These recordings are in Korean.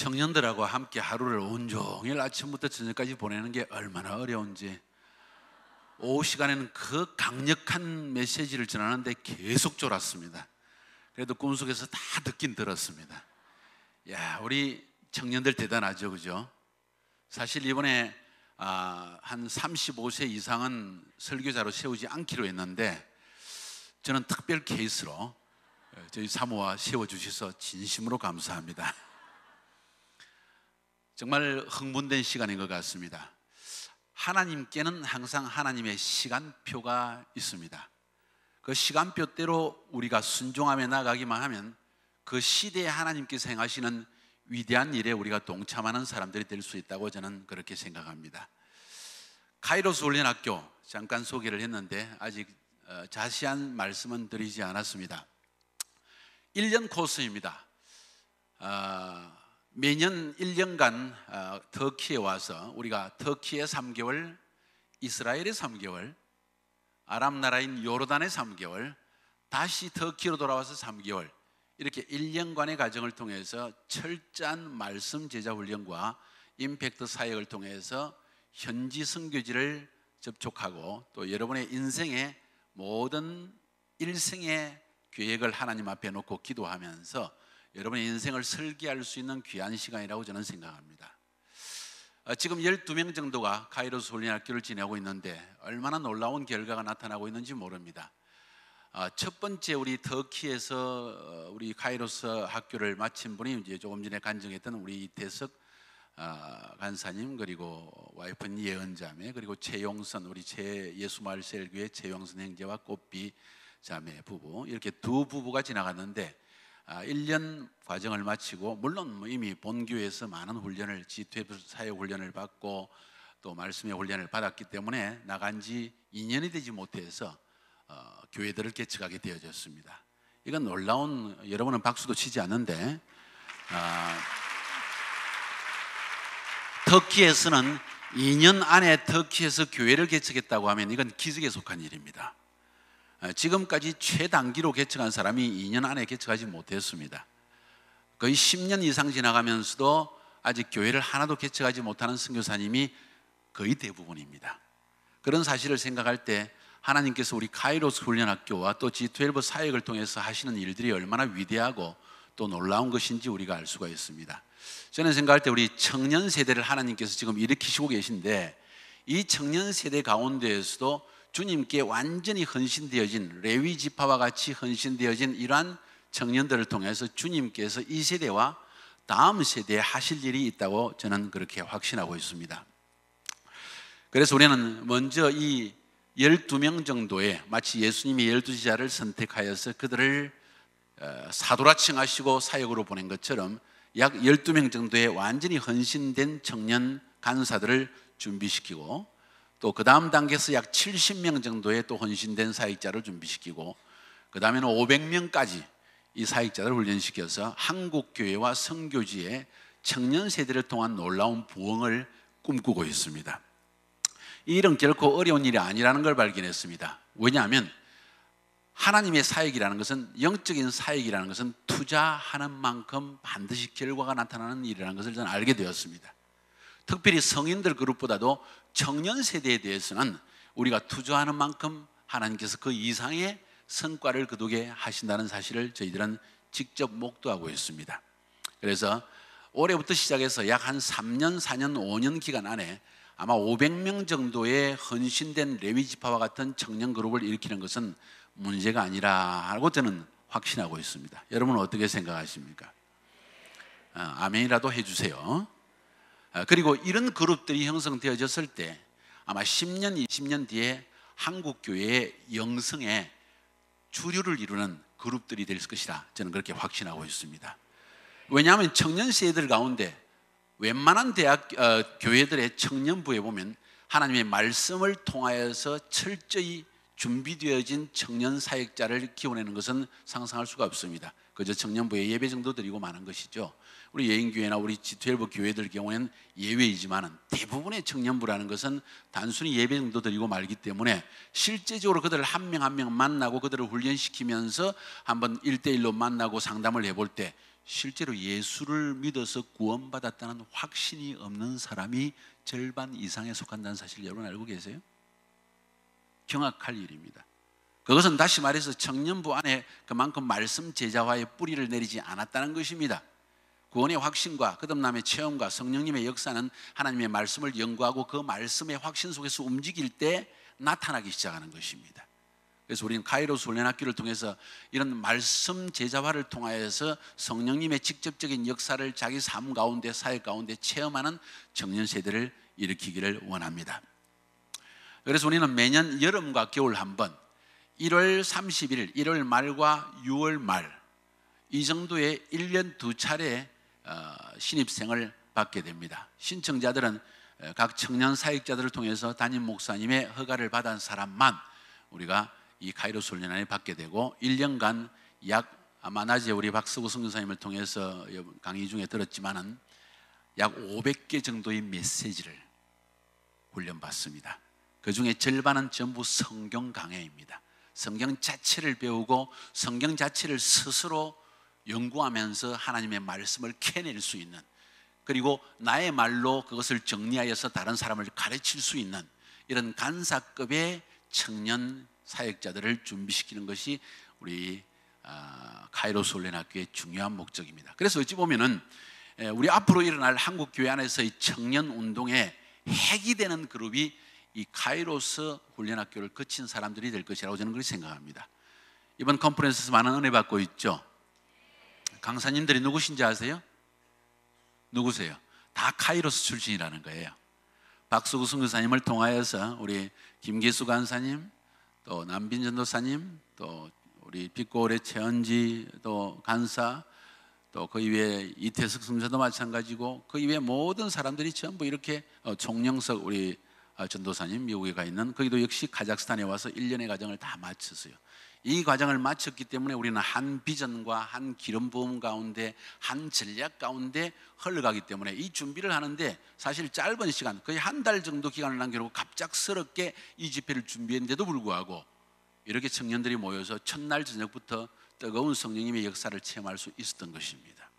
청년들하고 함께 하루를 온종일 아침부터 저녁까지 보내는 게 얼마나 어려운지, 오후 시간에는 그 강력한 메시지를 전하는데 계속 졸았습니다. 그래도 꿈속에서 다 듣긴 들었습니다. 야, 우리 청년들 대단하죠, 그죠? 사실 이번에 한 35세 이상은 설교자로 세우지 않기로 했는데, 저는 특별 케이스로 저희 사모와 세워주셔서 진심으로 감사합니다. 정말 흥분된 시간인 것 같습니다. 하나님께는 항상 하나님의 시간표가 있습니다. 그 시간표대로 우리가 순종하며 나가기만 하면 그 시대에 하나님께서 행하시는 위대한 일에 우리가 동참하는 사람들이 될 수 있다고 저는 그렇게 생각합니다. 카이로스 훈련학교 잠깐 소개를 했는데 아직 자세한 말씀은 드리지 않았습니다. 1년 코스입니다. 매년 1년간 터키에 와서 우리가 터키에 3개월, 이스라엘에 3개월, 아랍 나라인 요르단에 3개월, 다시 터키로 돌아와서 3개월, 이렇게 1년간의 과정을 통해서 철저한 말씀 제자 훈련과 임팩트 사역을 통해서 현지 선교지를 접촉하고 또 여러분의 인생의 모든 일생의 계획을 하나님 앞에 놓고 기도하면서 여러분의 인생을 설계할 수 있는 귀한 시간이라고 저는 생각합니다. 지금 12명 정도가 카이로스 훈련학교를 지내고 있는데 얼마나 놀라운 결과가 나타나고 있는지 모릅니다. 첫 번째 우리 터키에서 우리 카이로스 학교를 마친 분이 이제 조금 전에 간증했던 우리 이태석 간사님, 그리고 와이프는 예은자매, 그리고 최용선, 우리 예수마을 셀교회 최용선 형제와 꽃비 자매 부부, 이렇게 두 부부가 지나갔는데 1년 과정을 마치고, 물론 이미 본교회에서 많은 훈련을, G12 사역 훈련을 받고 또 말씀의 훈련을 받았기 때문에 나간 지 2년이 되지 못해서 교회들을 개척하게 되어졌습니다. 이건 놀라운, 여러분은 박수도 치지 않는데 터키에서는 2년 안에 터키에서 교회를 개척했다고 하면 이건 기적에 속한 일입니다. 지금까지 최단기로 개척한 사람이 2년 안에 개척하지 못했습니다. 거의 10년 이상 지나가면서도 아직 교회를 하나도 개척하지 못하는 선교사님이 거의 대부분입니다. 그런 사실을 생각할 때 하나님께서 우리 카이로스 훈련학교와 또 G12 사역을 통해서 하시는 일들이 얼마나 위대하고 또 놀라운 것인지 우리가 알 수가 있습니다. 저는 생각할 때 우리 청년 세대를 하나님께서 지금 일으키시고 계신데, 이 청년 세대 가운데에서도 주님께 완전히 헌신되어진, 레위 지파와 같이 헌신되어진 이러한 청년들을 통해서 주님께서 이 세대와 다음 세대에 하실 일이 있다고 저는 그렇게 확신하고 있습니다. 그래서 우리는 먼저 이 12명 정도의, 마치 예수님이 12제자를 선택하여서 그들을 사도라 칭하시고 사역으로 보낸 것처럼 약 12명 정도의 완전히 헌신된 청년 간사들을 준비시키고, 또 그 다음 단계에서 약 70명 정도의 또 헌신된 사역자를 준비시키고, 그 다음에는 500명까지 이 사역자들을 훈련시켜서 한국교회와 선교지의 청년 세대를 통한 놀라운 부흥을 꿈꾸고 있습니다. 이 일은 결코 어려운 일이 아니라는 걸 발견했습니다. 왜냐하면 하나님의 사역이라는 것은, 영적인 사역이라는 것은 투자하는 만큼 반드시 결과가 나타나는 일이라는 것을 저는 알게 되었습니다. 특별히 성인들 그룹보다도 청년 세대에 대해서는 우리가 투자하는 만큼 하나님께서 그 이상의 성과를 거두게 하신다는 사실을 저희들은 직접 목도하고 있습니다. 그래서 올해부터 시작해서 약 한 3년, 4년, 5년 기간 안에 아마 500명 정도의 헌신된 레위 지파와 같은 청년 그룹을 일으키는 것은 문제가 아니라고 저는 확신하고 있습니다. 여러분은 어떻게 생각하십니까? 아멘이라도 해주세요. 그리고 이런 그룹들이 형성되어졌을 때 아마 10년, 20년 뒤에 한국교회의 영성의 주류를 이루는 그룹들이 될 것이라 저는 그렇게 확신하고 있습니다. 왜냐하면 청년 세대들 가운데 웬만한 교회들의 청년부에 보면 하나님의 말씀을 통하여서 철저히 준비되어진 청년 사역자를 키워내는 것은 상상할 수가 없습니다. 그저 청년부에 예배 정도 드리고 마는 것이죠. 우리 예인교회나 우리 G12 교회들 경우에는 예외이지만 대부분의 청년부라는 것은 단순히 예배 정도 드리고 말기 때문에 실제적으로 그들을 한 명 한 명 만나고 그들을 훈련시키면서 한번 1대1로 만나고 상담을 해볼 때 실제로 예수를 믿어서 구원받았다는 확신이 없는 사람이 절반 이상에 속한다는 사실 여러분 알고 계세요? 경악할 일입니다. 그것은 다시 말해서 청년부 안에 그만큼 말씀 제자화의 뿌리를 내리지 않았다는 것입니다. 구원의 확신과 거듭남의 체험과 성령님의 역사는 하나님의 말씀을 연구하고 그 말씀의 확신 속에서 움직일 때 나타나기 시작하는 것입니다. 그래서 우리는 카이로스 훈련학교를 통해서 이런 말씀 제자화를 통하여서 성령님의 직접적인 역사를 자기 삶 가운데, 사역 가운데 체험하는 청년 세대를 일으키기를 원합니다. 그래서 우리는 매년 여름과 겨울 한 번, 1월 31일, 1월 말과 6월 말, 이 정도의 1년 2차례 신입생을 받게 됩니다. 신청자들은 각 청년 사역자들을 통해서 담임 목사님의 허가를 받은 사람만 우리가 이 카이로스 훈련을 받게 되고, 1년간 아마 낮에 우리 박서구 선교사님을 통해서 강의 중에 들었지만은 약 500개 정도의 메시지를 훈련받습니다. 그 중에 절반은 전부 성경 강해입니다. 성경 자체를 배우고 성경 자체를 스스로 연구하면서 하나님의 말씀을 캐낼 수 있는, 그리고 나의 말로 그것을 정리하여서 다른 사람을 가르칠 수 있는 이런 간사급의 청년 사역자들을 준비시키는 것이 우리 카이로스 훈련학교의 중요한 목적입니다. 그래서 어찌 보면은 우리 앞으로 일어날 한국교회 안에서의 청년 운동의 핵이 되는 그룹이 이 카이로스 훈련학교를 거친 사람들이 될 것이라고 저는 그렇게 생각합니다. 이번 컨퍼런스에서 많은 은혜 받고 있죠. 강사님들이 누구신지 아세요? 누구세요? 다 카이로스 출신이라는 거예요. 박수구 선교사님을 통하여서 우리 김기수 간사님, 또 남빈 전도사님, 또 우리 빛고울의 최은지 또 간사, 또 그 이외에 이태석 선교사도 마찬가지고, 그 이외에 모든 사람들이 전부 이렇게 총영석 우리 전도사님 미국에 가 있는, 거기도 역시 카자흐스탄에 와서 1년의 과정을 다 마쳤어요. 이 과정을 마쳤기 때문에 우리는 한 비전과 한 기름 부음 가운데, 한 전략 가운데 흘러가기 때문에 이 준비를 하는데 사실 짧은 시간, 거의 한 달 정도 기간을 남겨놓고 갑작스럽게 이 집회를 준비했는데도 불구하고 이렇게 청년들이 모여서 첫날 저녁부터 뜨거운 성령님의 역사를 체험할 수 있었던 것입니다.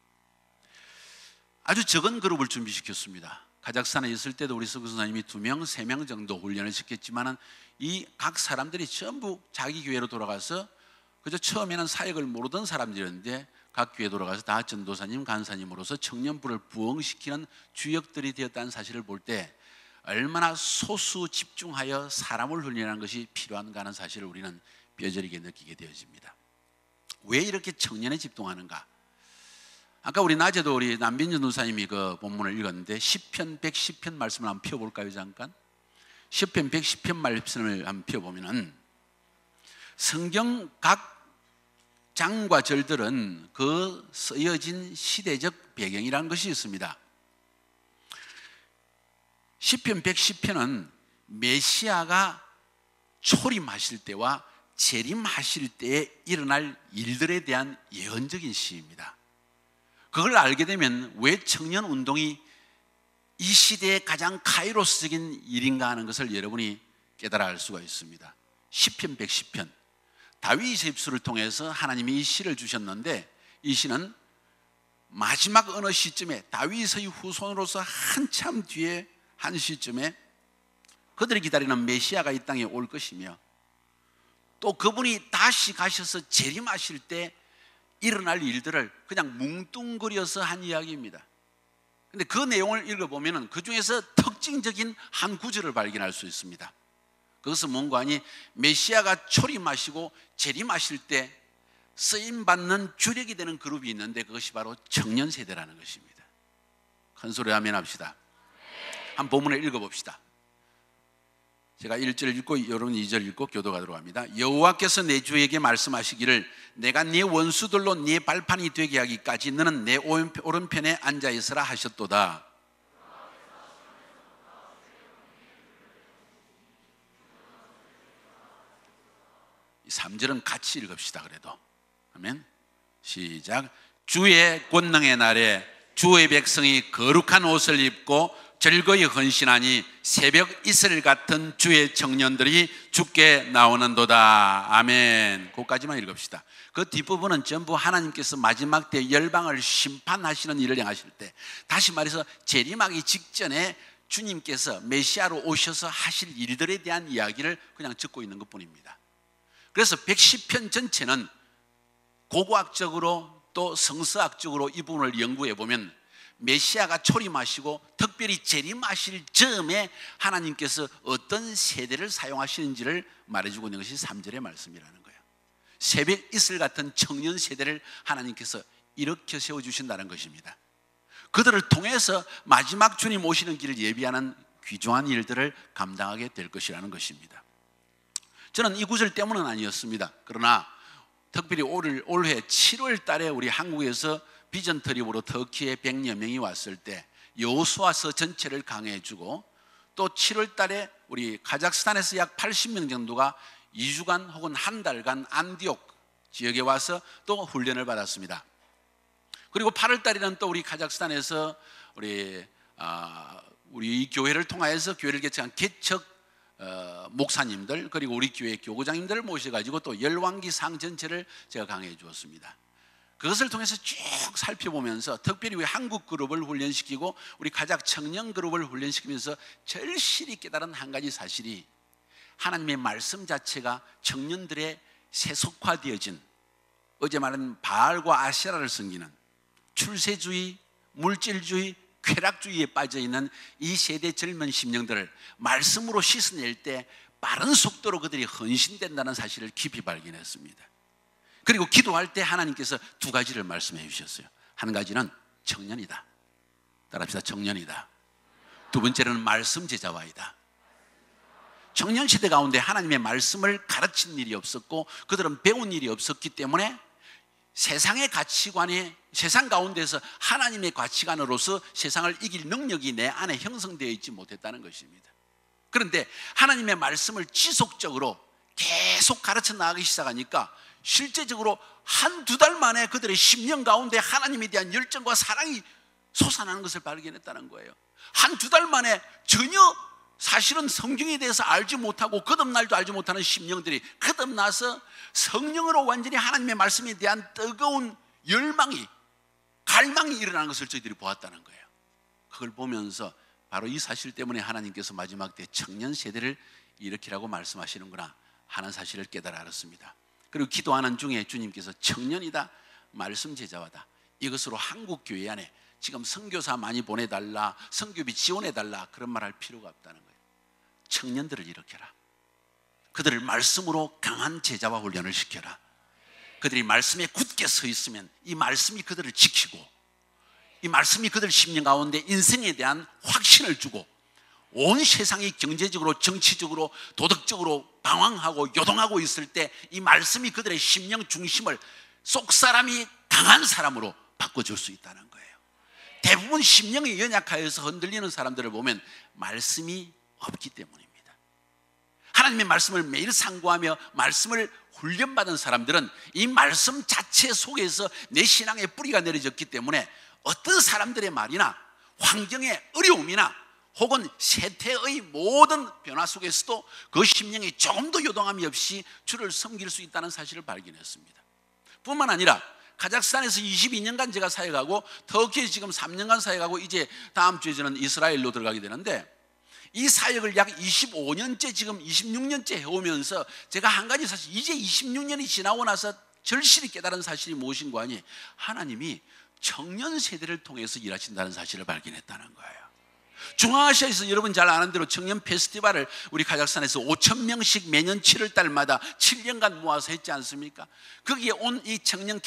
아주 적은 그룹을 준비시켰습니다. 카자흐스탄에 있을 때도 우리 서구 선생님이 2명, 3명 정도 훈련을 시켰지만은 이 각 사람들이 전부 자기 교회로 돌아가서, 그저 처음에는 사역을 모르던 사람들이었는데 각 교회에 돌아가서 다 전도사님, 간사님으로서 청년부를 부흥시키는 주역들이 되었다는 사실을 볼 때 얼마나 소수 집중하여 사람을 훈련하는 것이 필요한가 하는 사실을 우리는 뼈저리게 느끼게 되어집니다. 왜 이렇게 청년에 집중하는가? 아까 우리 낮에도 우리 남빈 전도사님이 그 본문을 읽었는데 시편 110편 말씀을 한번 펴볼까요? 잠깐. 시편 110편 말씀을 한번 펴보면은 성경 각 장과 절들은 그 쓰여진 시대적 배경이라는 것이 있습니다. 시편 110편은 메시아가 초림하실 때와 재림하실 때에 일어날 일들에 대한 예언적인 시입니다. 그걸 알게 되면 왜 청년 운동이 이 시대의 가장 카이로스적인 일인가 하는 것을 여러분이 깨달아 알 수가 있습니다. 시편 110편, 다윗의 입술을 통해서 하나님이 이 시를 주셨는데, 이 시는 마지막 어느 시점에 다윗의 후손으로서 한참 뒤에 한 시점에 그들이 기다리는 메시아가 이 땅에 올 것이며, 또 그분이 다시 가셔서 재림하실 때 일어날 일들을 그냥 뭉뚱그려서 한 이야기입니다. 근데 그 내용을 읽어보면 그 중에서 특징적인 한 구절을 발견할 수 있습니다. 그것은 뭔가 하니 메시아가 초림하시고 재림하실 때 쓰임받는 주력이 되는 그룹이 있는데 그것이 바로 청년 세대라는 것입니다. 큰 소리 아멘 합시다. 한 본문을 읽어봅시다. 제가 1절 읽고 여러분 2절 읽고 교도가도록 합니다. 여호와께서 내 주에게 말씀하시기를 내가 네 원수들로 네 발판이 되게 하기까지 너는 내 오른편에 앉아 있으라 하셨도다. 이 3절은 같이 읽읍시다. 그래도 아멘. 시작. 주의 권능의 날에 주의 백성이 거룩한 옷을 입고 즐거이 헌신하니 새벽 이슬 같은 주의 청년들이 죽게 나오는도다. 아멘. 그것까지만 읽읍시다. 그 뒷부분은 전부 하나님께서 마지막 때 열방을 심판하시는 일을 행하실 때, 다시 말해서 재림하기 직전에 주님께서 메시아로 오셔서 하실 일들에 대한 이야기를 그냥 듣고 있는 것뿐입니다. 그래서 110편 전체는 고고학적으로 또 성서학적으로 이 부분을 연구해 보면 메시아가 초림하시고 특별히 재림하실 즈음에 하나님께서 어떤 세대를 사용하시는지를 말해주고 있는 것이 3절의 말씀이라는 거예요. 새벽 이슬 같은 청년 세대를 하나님께서 일으켜 세워주신다는 것입니다. 그들을 통해서 마지막 주님 오시는 길을 예비하는 귀중한 일들을 감당하게 될 것이라는 것입니다. 저는 이 구절 때문은 아니었습니다. 그러나 특별히 올해 7월 달에 우리 한국에서 비전 트립으로 터키에 100여 명이 왔을 때 여호수아서 전체를 강해주고, 또 7월 달에 우리 카자흐스탄에서 약 80명 정도가 2주간 혹은 한 달간 안디옥 지역에 와서 또 훈련을 받았습니다. 그리고 8월 달에는 또 우리 카자흐스탄에서 우리 이 교회를 통하여서 교회를 개척한 개척 목사님들, 그리고 우리 교회 교구장님들을 모셔가지고 또 열왕기상 전체를 제가 강해해 주었습니다. 그것을 통해서 쭉 살펴보면서 특별히 우리 한국 그룹을 훈련시키고 우리 카자흐 청년 그룹을 훈련시키면서 절실히 깨달은 한 가지 사실이, 하나님의 말씀 자체가 청년들의 세속화되어진, 어제 말한 바알과 아세라를 섬기는 출세주의, 물질주의, 쾌락주의에 빠져있는 이 세대 젊은 심령들을 말씀으로 씻어낼 때 빠른 속도로 그들이 헌신된다는 사실을 깊이 발견했습니다. 그리고 기도할 때 하나님께서 두 가지를 말씀해 주셨어요. 한 가지는 청년이다. 따라합시다. 청년이다. 두 번째는 말씀 제자와이다. 청년 시대 가운데 하나님의 말씀을 가르친 일이 없었고 그들은 배운 일이 없었기 때문에 세상의 가치관이, 세상 가운데서 하나님의 가치관으로서 세상을 이길 능력이 내 안에 형성되어 있지 못했다는 것입니다. 그런데 하나님의 말씀을 지속적으로 계속 가르쳐 나가기 시작하니까 실제적으로 한두 달 만에 그들의 심령 가운데 하나님에 대한 열정과 사랑이 솟아나는 것을 발견했다는 거예요. 한두 달 만에 전혀 사실은 성경에 대해서 알지 못하고 거듭날도 알지 못하는 심령들이 거듭나서 성령으로 완전히 하나님의 말씀에 대한 뜨거운 열망이, 갈망이 일어나는 것을 저희들이 보았다는 거예요. 그걸 보면서 바로 이 사실 때문에 하나님께서 마지막 때 청년 세대를 일으키라고 말씀하시는구나 하는 사실을 깨달아 알았습니다. 그리고 기도하는 중에 주님께서 청년이다, 말씀 제자와다, 이것으로 한국 교회 안에 지금 선교사 많이 보내달라, 선교비 지원해달라 그런 말 할 필요가 없다는 거예요. 청년들을 일으켜라. 그들을 말씀으로 강한 제자와 훈련을 시켜라. 그들이 말씀에 굳게 서 있으면 이 말씀이 그들을 지키고, 이 말씀이 그들 심령 가운데 인생에 대한 확신을 주고, 온 세상이 경제적으로, 정치적으로, 도덕적으로 방황하고 요동하고 있을 때 이 말씀이 그들의 심령 중심을 속사람이 강한 사람으로 바꿔줄 수 있다는 거예요. 대부분 심령이 연약하여서 흔들리는 사람들을 보면 말씀이 없기 때문입니다. 하나님의 말씀을 매일 상고하며 말씀을 훈련받은 사람들은 이 말씀 자체 속에서 내 신앙의 뿌리가 내려졌기 때문에 어떤 사람들의 말이나 환경의 어려움이나 혹은 세태의 모든 변화 속에서도 그 심령이 조금도 요동함이 없이 주를 섬길 수 있다는 사실을 발견했습니다. 뿐만 아니라 카자흐스탄에서 22년간 제가 사역하고 터키에 지금 3년간 사역하고 이제 다음 주에 저는 이스라엘로 들어가게 되는데, 이 사역을 약 25년째 지금 26년째 해오면서 제가 한 가지 사실, 이제 26년이 지나고 나서 절실히 깨달은 사실이 무엇인가 하니 하나님이 청년 세대를 통해서 일하신다는 사실을 발견했다는 거예요. 중앙아시아에서 여러분 잘 아는 대로 청년 페스티벌을 우리 카자흐스탄에서 5,000명씩 매년 7월 달마다 7년간 모아서 했지 않습니까? 거기에 온 이 청년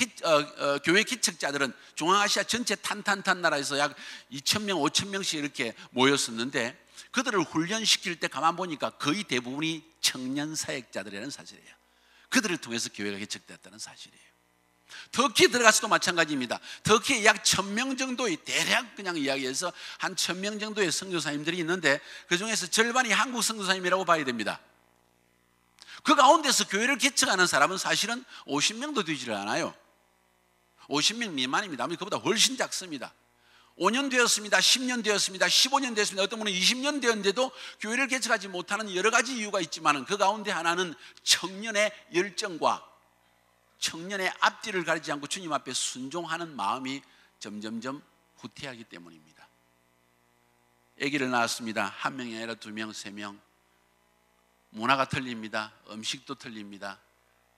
교회 개척자들은 중앙아시아 전체 탄탄탄 나라에서 약 2,000명, 5,000명씩 이렇게 모였었는데, 그들을 훈련시킬 때 가만 보니까 거의 대부분이 청년 사역자들이라는 사실이에요. 그들을 통해서 교회가 개척되었다는 사실이에요. 터키에 들어가서도 마찬가지입니다. 터키에 약 1,000명 정도의, 대략 그냥 이야기해서 한 1,000명 정도의 선교사님들이 있는데 그 중에서 절반이 한국 선교사님이라고 봐야 됩니다. 그 가운데서 교회를 개척하는 사람은 사실은 50명도 되지를 않아요. 50명 미만입니다. 그보다 훨씬 작습니다. 5년 되었습니다. 10년 되었습니다. 15년 되었습니다. 어떤 분은 20년 되었는데도 교회를 개척하지 못하는 여러 가지 이유가 있지만 그 가운데 하나는 청년의 열정과 청년의 앞뒤를 가리지 않고 주님 앞에 순종하는 마음이 점점점 후퇴하기 때문입니다. 아기를 낳았습니다. 1명이 아니라 2명, 3명. 문화가 틀립니다. 음식도 틀립니다.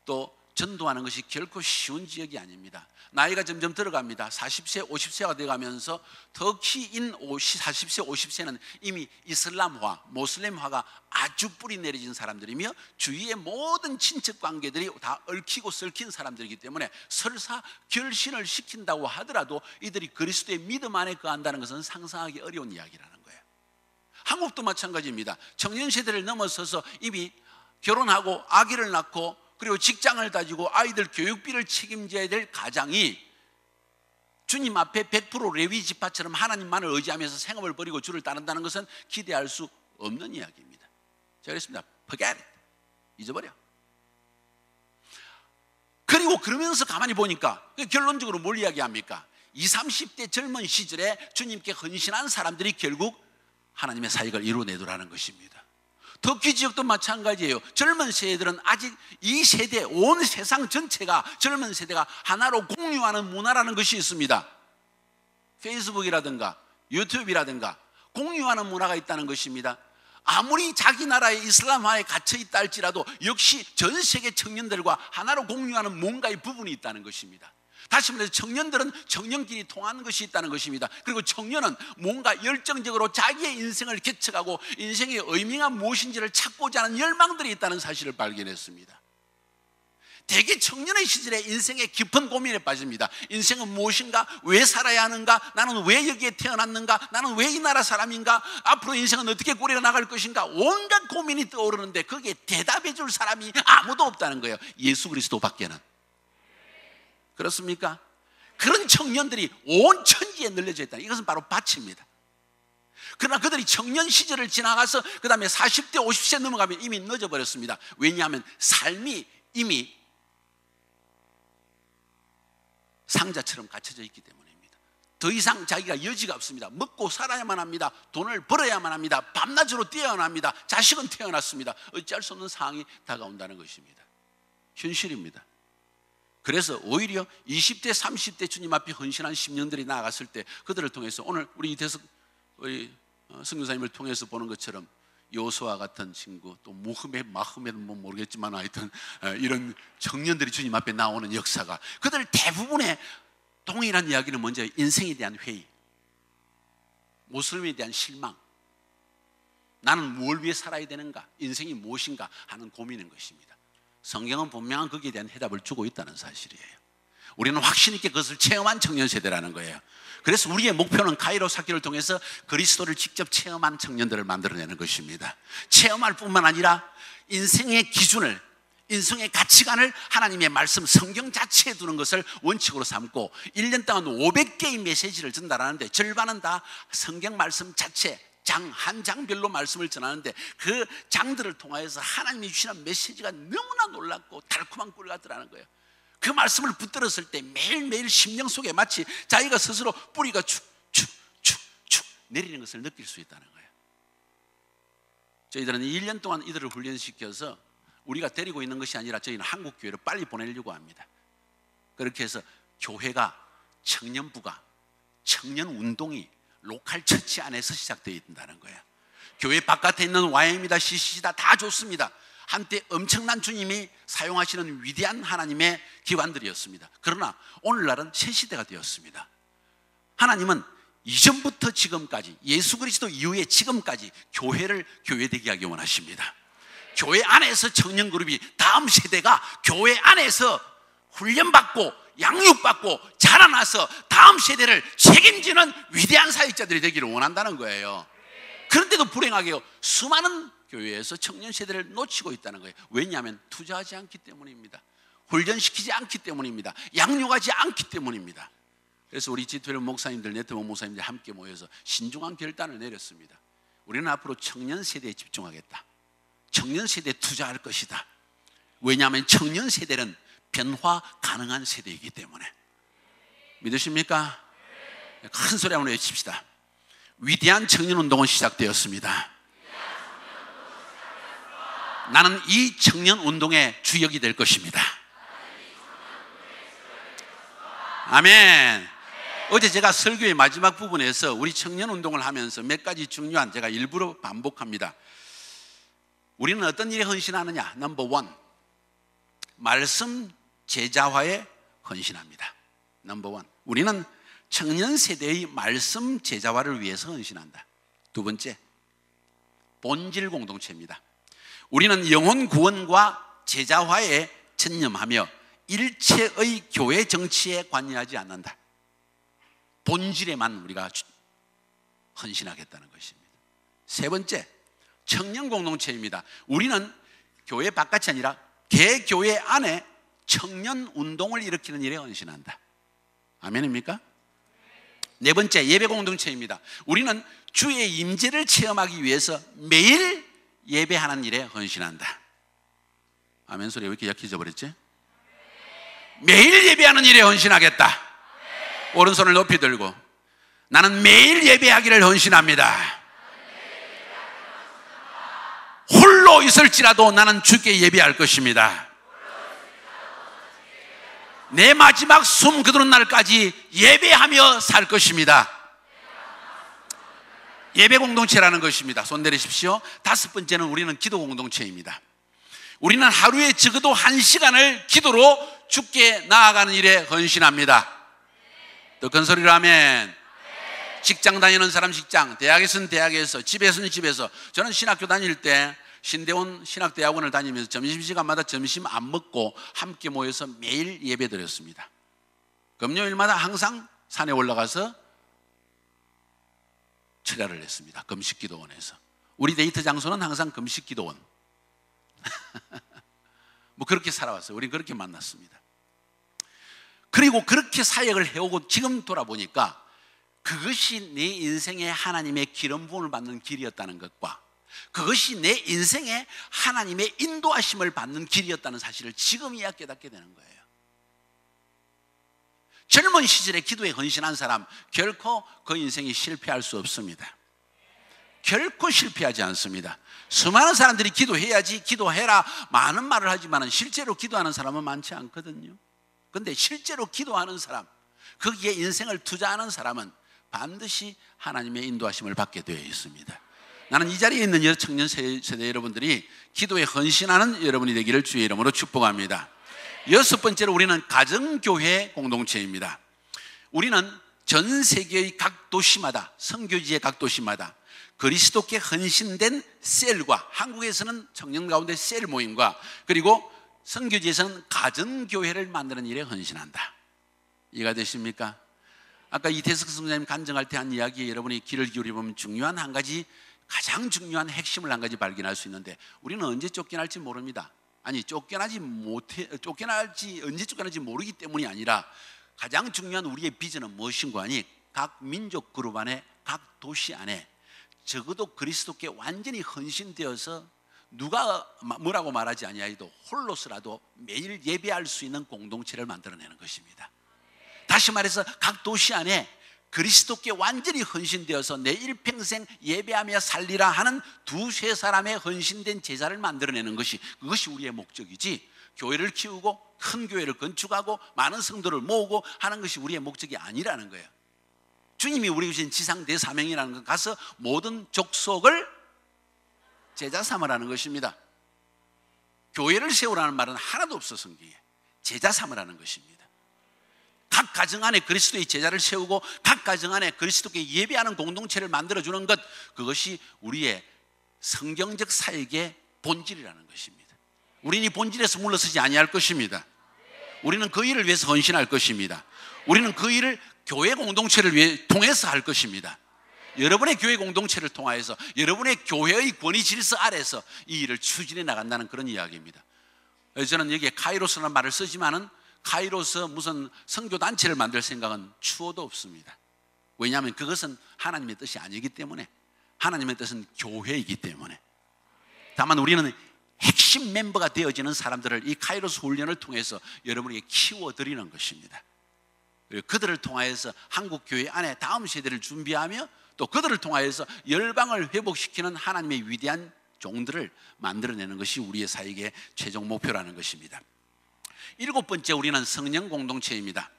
또 전도하는 것이 결코 쉬운 지역이 아닙니다. 나이가 점점 들어갑니다. 40세, 50세가 되어가면서 특히 40세, 50세는 이미 이슬람화, 모슬렘화가 아주 뿌리 내려진 사람들이며 주위의 모든 친척 관계들이 다 얽히고 썩힌 사람들이기 때문에 설사 결신을 시킨다고 하더라도 이들이 그리스도의 믿음 안에 거한다는 것은 상상하기 어려운 이야기라는 거예요. 한국도 마찬가지입니다. 청년 세대를 넘어서서 이미 결혼하고 아기를 낳고 그리고 직장을 가지고 아이들 교육비를 책임져야 될 가장이 주님 앞에 100% 레위 지파처럼 하나님만을 의지하면서 생업을 벌이고 주를 따른다는 것은 기대할 수 없는 이야기입니다. 제가 그랬습니다. Forget it. 잊어버려. 그리고 그러면서 가만히 보니까 결론적으로 뭘 이야기합니까? 20, 30대 젊은 시절에 주님께 헌신한 사람들이 결국 하나님의 사역을 이루어내더라는 것입니다. 터키 지역도 마찬가지예요. 젊은 세대들은 아직 이 세대, 온 세상 전체가 젊은 세대가 하나로 공유하는 문화라는 것이 있습니다. 페이스북이라든가 유튜브라든가 공유하는 문화가 있다는 것입니다. 아무리 자기 나라의 이슬람화에 갇혀있다 할지라도 역시 전 세계 청년들과 하나로 공유하는 뭔가의 부분이 있다는 것입니다. 다시 말해서 청년들은 청년끼리 통하는 것이 있다는 것입니다. 그리고 청년은 뭔가 열정적으로 자기의 인생을 개척하고 인생의 의미가 무엇인지를 찾고자 하는 열망들이 있다는 사실을 발견했습니다. 대개 청년의 시절에 인생의 깊은 고민에 빠집니다. 인생은 무엇인가? 왜 살아야 하는가? 나는 왜 여기에 태어났는가? 나는 왜 이 나라 사람인가? 앞으로 인생은 어떻게 꾸려나갈 것인가? 온갖 고민이 떠오르는데 거기에 대답해 줄 사람이 아무도 없다는 거예요. 예수 그리스도 밖에는. 그렇습니까? 그런 청년들이 온 천지에 널려져 있다. 이것은 바로 밭입니다. 그러나 그들이 청년 시절을 지나가서 그 다음에 40대 50세 넘어가면 이미 늦어버렸습니다. 왜냐하면 삶이 이미 상자처럼 갇혀져 있기 때문입니다. 더 이상 자기가 여지가 없습니다. 먹고 살아야만 합니다. 돈을 벌어야만 합니다. 밤낮으로 뛰어야 합니다. 자식은 태어났습니다. 어찌할 수 없는 상황이 다가온다는 것입니다. 현실입니다. 그래서 오히려 20대 30대 주님 앞에 헌신한 10년들이 나아갔을 때 그들을 통해서 오늘 우리 이태석 선교사님을 통해서 보는 것처럼 요수아 같은 친구, 또 마흐메는 뭐 모르겠지만 하여튼 이런 청년들이 주님 앞에 나오는 역사가 그들 대부분의 동일한 이야기는 먼저 인생에 대한 회의, 모슬림에 대한 실망, 나는 뭘 위해 살아야 되는가, 인생이 무엇인가 하는 고민인 것입니다. 성경은 분명한 거기에 대한 해답을 주고 있다는 사실이에요. 우리는 확신 있게 그것을 체험한 청년 세대라는 거예요. 그래서 우리의 목표는 가이로스 학교를 통해서 그리스도를 직접 체험한 청년들을 만들어내는 것입니다. 체험할 뿐만 아니라 인생의 기준을, 인생의 가치관을 하나님의 말씀, 성경 자체에 두는 것을 원칙으로 삼고 1년 동안 500개의 메시지를 전달하는데 절반은 다 성경 말씀 자체, 한 장별로 말씀을 전하는데 그 장들을 통하여서 하나님이 주시는 메시지가 너무나 놀랍고 달콤한 꿀 같더라는 거예요. 그 말씀을 붙들었을 때 매일매일 심령 속에 마치 자기가 스스로 뿌리가 축축축축 내리는 것을 느낄 수 있다는 거예요. 저희들은 1년 동안 이들을 훈련시켜서 우리가 데리고 있는 것이 아니라 저희는 한국 교회를 빨리 보내려고 합니다. 그렇게 해서 교회가, 청년부가, 청년 운동이 로컬 처치 안에서 시작되어 있다는 거예요. 교회 바깥에 있는 YM이다, CCC다 다 좋습니다. 한때 엄청난 주님이 사용하시는 위대한 하나님의 기관들이었습니다. 그러나 오늘날은 새 시대가 되었습니다. 하나님은 이전부터 지금까지, 예수 그리스도 이후에 지금까지 교회를 교회되게 하기 원하십니다. 교회 안에서 청년 그룹이, 다음 세대가 교회 안에서 훈련받고 양육받고 자라나서 다음 세대를 책임지는 위대한 사역자들이 되기를 원한다는 거예요. 그런데도 불행하게요, 수많은 교회에서 청년 세대를 놓치고 있다는 거예요. 왜냐하면 투자하지 않기 때문입니다. 훈련시키지 않기 때문입니다. 양육하지 않기 때문입니다. 그래서 우리 지토련 목사님들, 네트워크 목사님들 함께 모여서 신중한 결단을 내렸습니다. 우리는 앞으로 청년 세대에 집중하겠다. 청년 세대에 투자할 것이다. 왜냐하면 청년 세대는 변화 가능한 세대이기 때문에. 믿으십니까? 큰 소리 한번 외칩시다. 위대한 청년운동은 시작되었습니다. 나는 이 청년운동의 주역이 될 것입니다. 아멘. 어제 제가 설교의 마지막 부분에서 우리 청년운동을 하면서 몇 가지 중요한, 제가 일부러 반복합니다. 우리는 어떤 일에 헌신하느냐? 넘버 원, 말씀 제자화에 헌신합니다. 넘버 원, 우리는 청년 세대의 말씀 제자화를 위해서 헌신한다. 두 번째, 본질 공동체입니다. 우리는 영혼 구원과 제자화에 전념하며 일체의 교회 정치에 관여하지 않는다. 본질에만 우리가 헌신하겠다는 것입니다. 세 번째, 청년 공동체입니다. 우리는 교회 바깥이 아니라 개교회 안에 청년 운동을 일으키는 일에 헌신한다. 아멘입니까? 네 번째, 예배 공동체입니다. 우리는 주의 임재를 체험하기 위해서 매일 예배하는 일에 헌신한다. 아멘 소리 왜 이렇게 약해져 버렸지? 매일 예배하는 일에 헌신하겠다. 오른손을 높이 들고 나는 매일 예배하기를 헌신합니다. 홀로 있을지라도 나는 주께 예배할 것입니다. 내 마지막 숨 그드는 날까지 예배하며 살 것입니다. 예배 공동체라는 것입니다. 손 내리십시오. 다섯 번째는 우리는 기도 공동체입니다. 우리는 하루에 적어도 1시간을 기도로 주께 나아가는 일에 헌신합니다. 더 큰 소리로 하면, 직장 다니는 사람 직장, 대학에서는 대학에서, 집에서는 집에서. 저는 신학교 다닐 때 신대원 신학대학원을 다니면서 점심시간마다 점심 안 먹고 함께 모여서 매일 예배 드렸습니다. 금요일마다 항상 산에 올라가서 철야를 했습니다. 금식기도원에서. 우리 데이트 장소는 항상 금식기도원. 뭐 그렇게 살아왔어요. 우리 그렇게 만났습니다. 그리고 그렇게 사역을 해오고 지금 돌아보니까 그것이 내 인생에 하나님의 기름 부음을 받는 길이었다는 것과 그것이 내 인생에 하나님의 인도하심을 받는 길이었다는 사실을 지금이야 깨닫게 되는 거예요. 젊은 시절에 기도에 헌신한 사람 결코 그 인생이 실패할 수 없습니다. 결코 실패하지 않습니다. 수많은 사람들이 기도해야지, 기도해라 많은 말을 하지만 실제로 기도하는 사람은 많지 않거든요. 그런데 실제로 기도하는 사람, 거기에 인생을 투자하는 사람은 반드시 하나님의 인도하심을 받게 되어 있습니다. 나는 이 자리에 있는 청년 세대 여러분들이 기도에 헌신하는 여러분이 되기를 주의 이름으로 축복합니다. 여섯 번째로 우리는 가정교회 공동체입니다. 우리는 전 세계의 각 도시마다, 선교지의 각 도시마다 그리스도께 헌신된 셀과, 한국에서는 청년 가운데 셀 모임과, 그리고 선교지에서는 가정교회를 만드는 일에 헌신한다. 이해가 되십니까? 아까 이태석 성장님 간증할 때 한 이야기에 여러분이 귀를 기울여보면 중요한 한 가지, 가장 중요한 핵심을 한 가지 발견할 수 있는데, 우리는 언제 쫓겨날지 모릅니다. 아니 언제 쫓겨날지 모르기 때문이 아니라 가장 중요한 우리의 비전은 무엇인가 하니, 각 민족 그룹 안에, 각 도시 안에 적어도 그리스도께 완전히 헌신되어서 누가 뭐라고 말하지 아니하여도 홀로서라도 매일 예배할 수 있는 공동체를 만들어내는 것입니다. 다시 말해서 각 도시 안에 그리스도께 완전히 헌신되어서 내 일평생 예배하며 살리라 하는 두세 사람의 헌신된 제자를 만들어내는 것이, 그것이 우리의 목적이지, 교회를 키우고 큰 교회를 건축하고 많은 성도를 모으고 하는 것이 우리의 목적이 아니라는 거예요. 주님이 우리에게 주신 지상 대사명이라는 건 가서 모든 족속을 제자 삼으라는 것입니다. 교회를 세우라는 말은 하나도 없어 성경에. 제자 삼으라는 것입니다. 각 가정 안에 그리스도의 제자를 세우고 각 가정 안에 그리스도께 예배하는 공동체를 만들어주는 것, 그것이 우리의 성경적 사역의 본질이라는 것입니다. 우리는 이 본질에서 물러서지 아니할 것입니다. 우리는 그 일을 위해서 헌신할 것입니다. 우리는 그 일을 교회 공동체를 통해서 할 것입니다. 여러분의 교회 공동체를 통하여서, 여러분의 교회의 권위 질서 아래서 이 일을 추진해 나간다는 그런 이야기입니다. 저는 여기에 카이로스라는 말을 쓰지만은 카이로스 무슨 선교단체를 만들 생각은 추호도 없습니다. 왜냐하면 그것은 하나님의 뜻이 아니기 때문에, 하나님의 뜻은 교회이기 때문에. 다만 우리는 핵심 멤버가 되어지는 사람들을 이 카이로스 훈련을 통해서 여러분에게 키워드리는 것입니다. 그리고 그들을 통하여서 한국 교회 안에 다음 세대를 준비하며 또 그들을 통하여서 열방을 회복시키는 하나님의 위대한 종들을 만들어내는 것이 우리의 사역의 최종 목표라는 것입니다. 7번째, 우리는 성령 공동체입니다.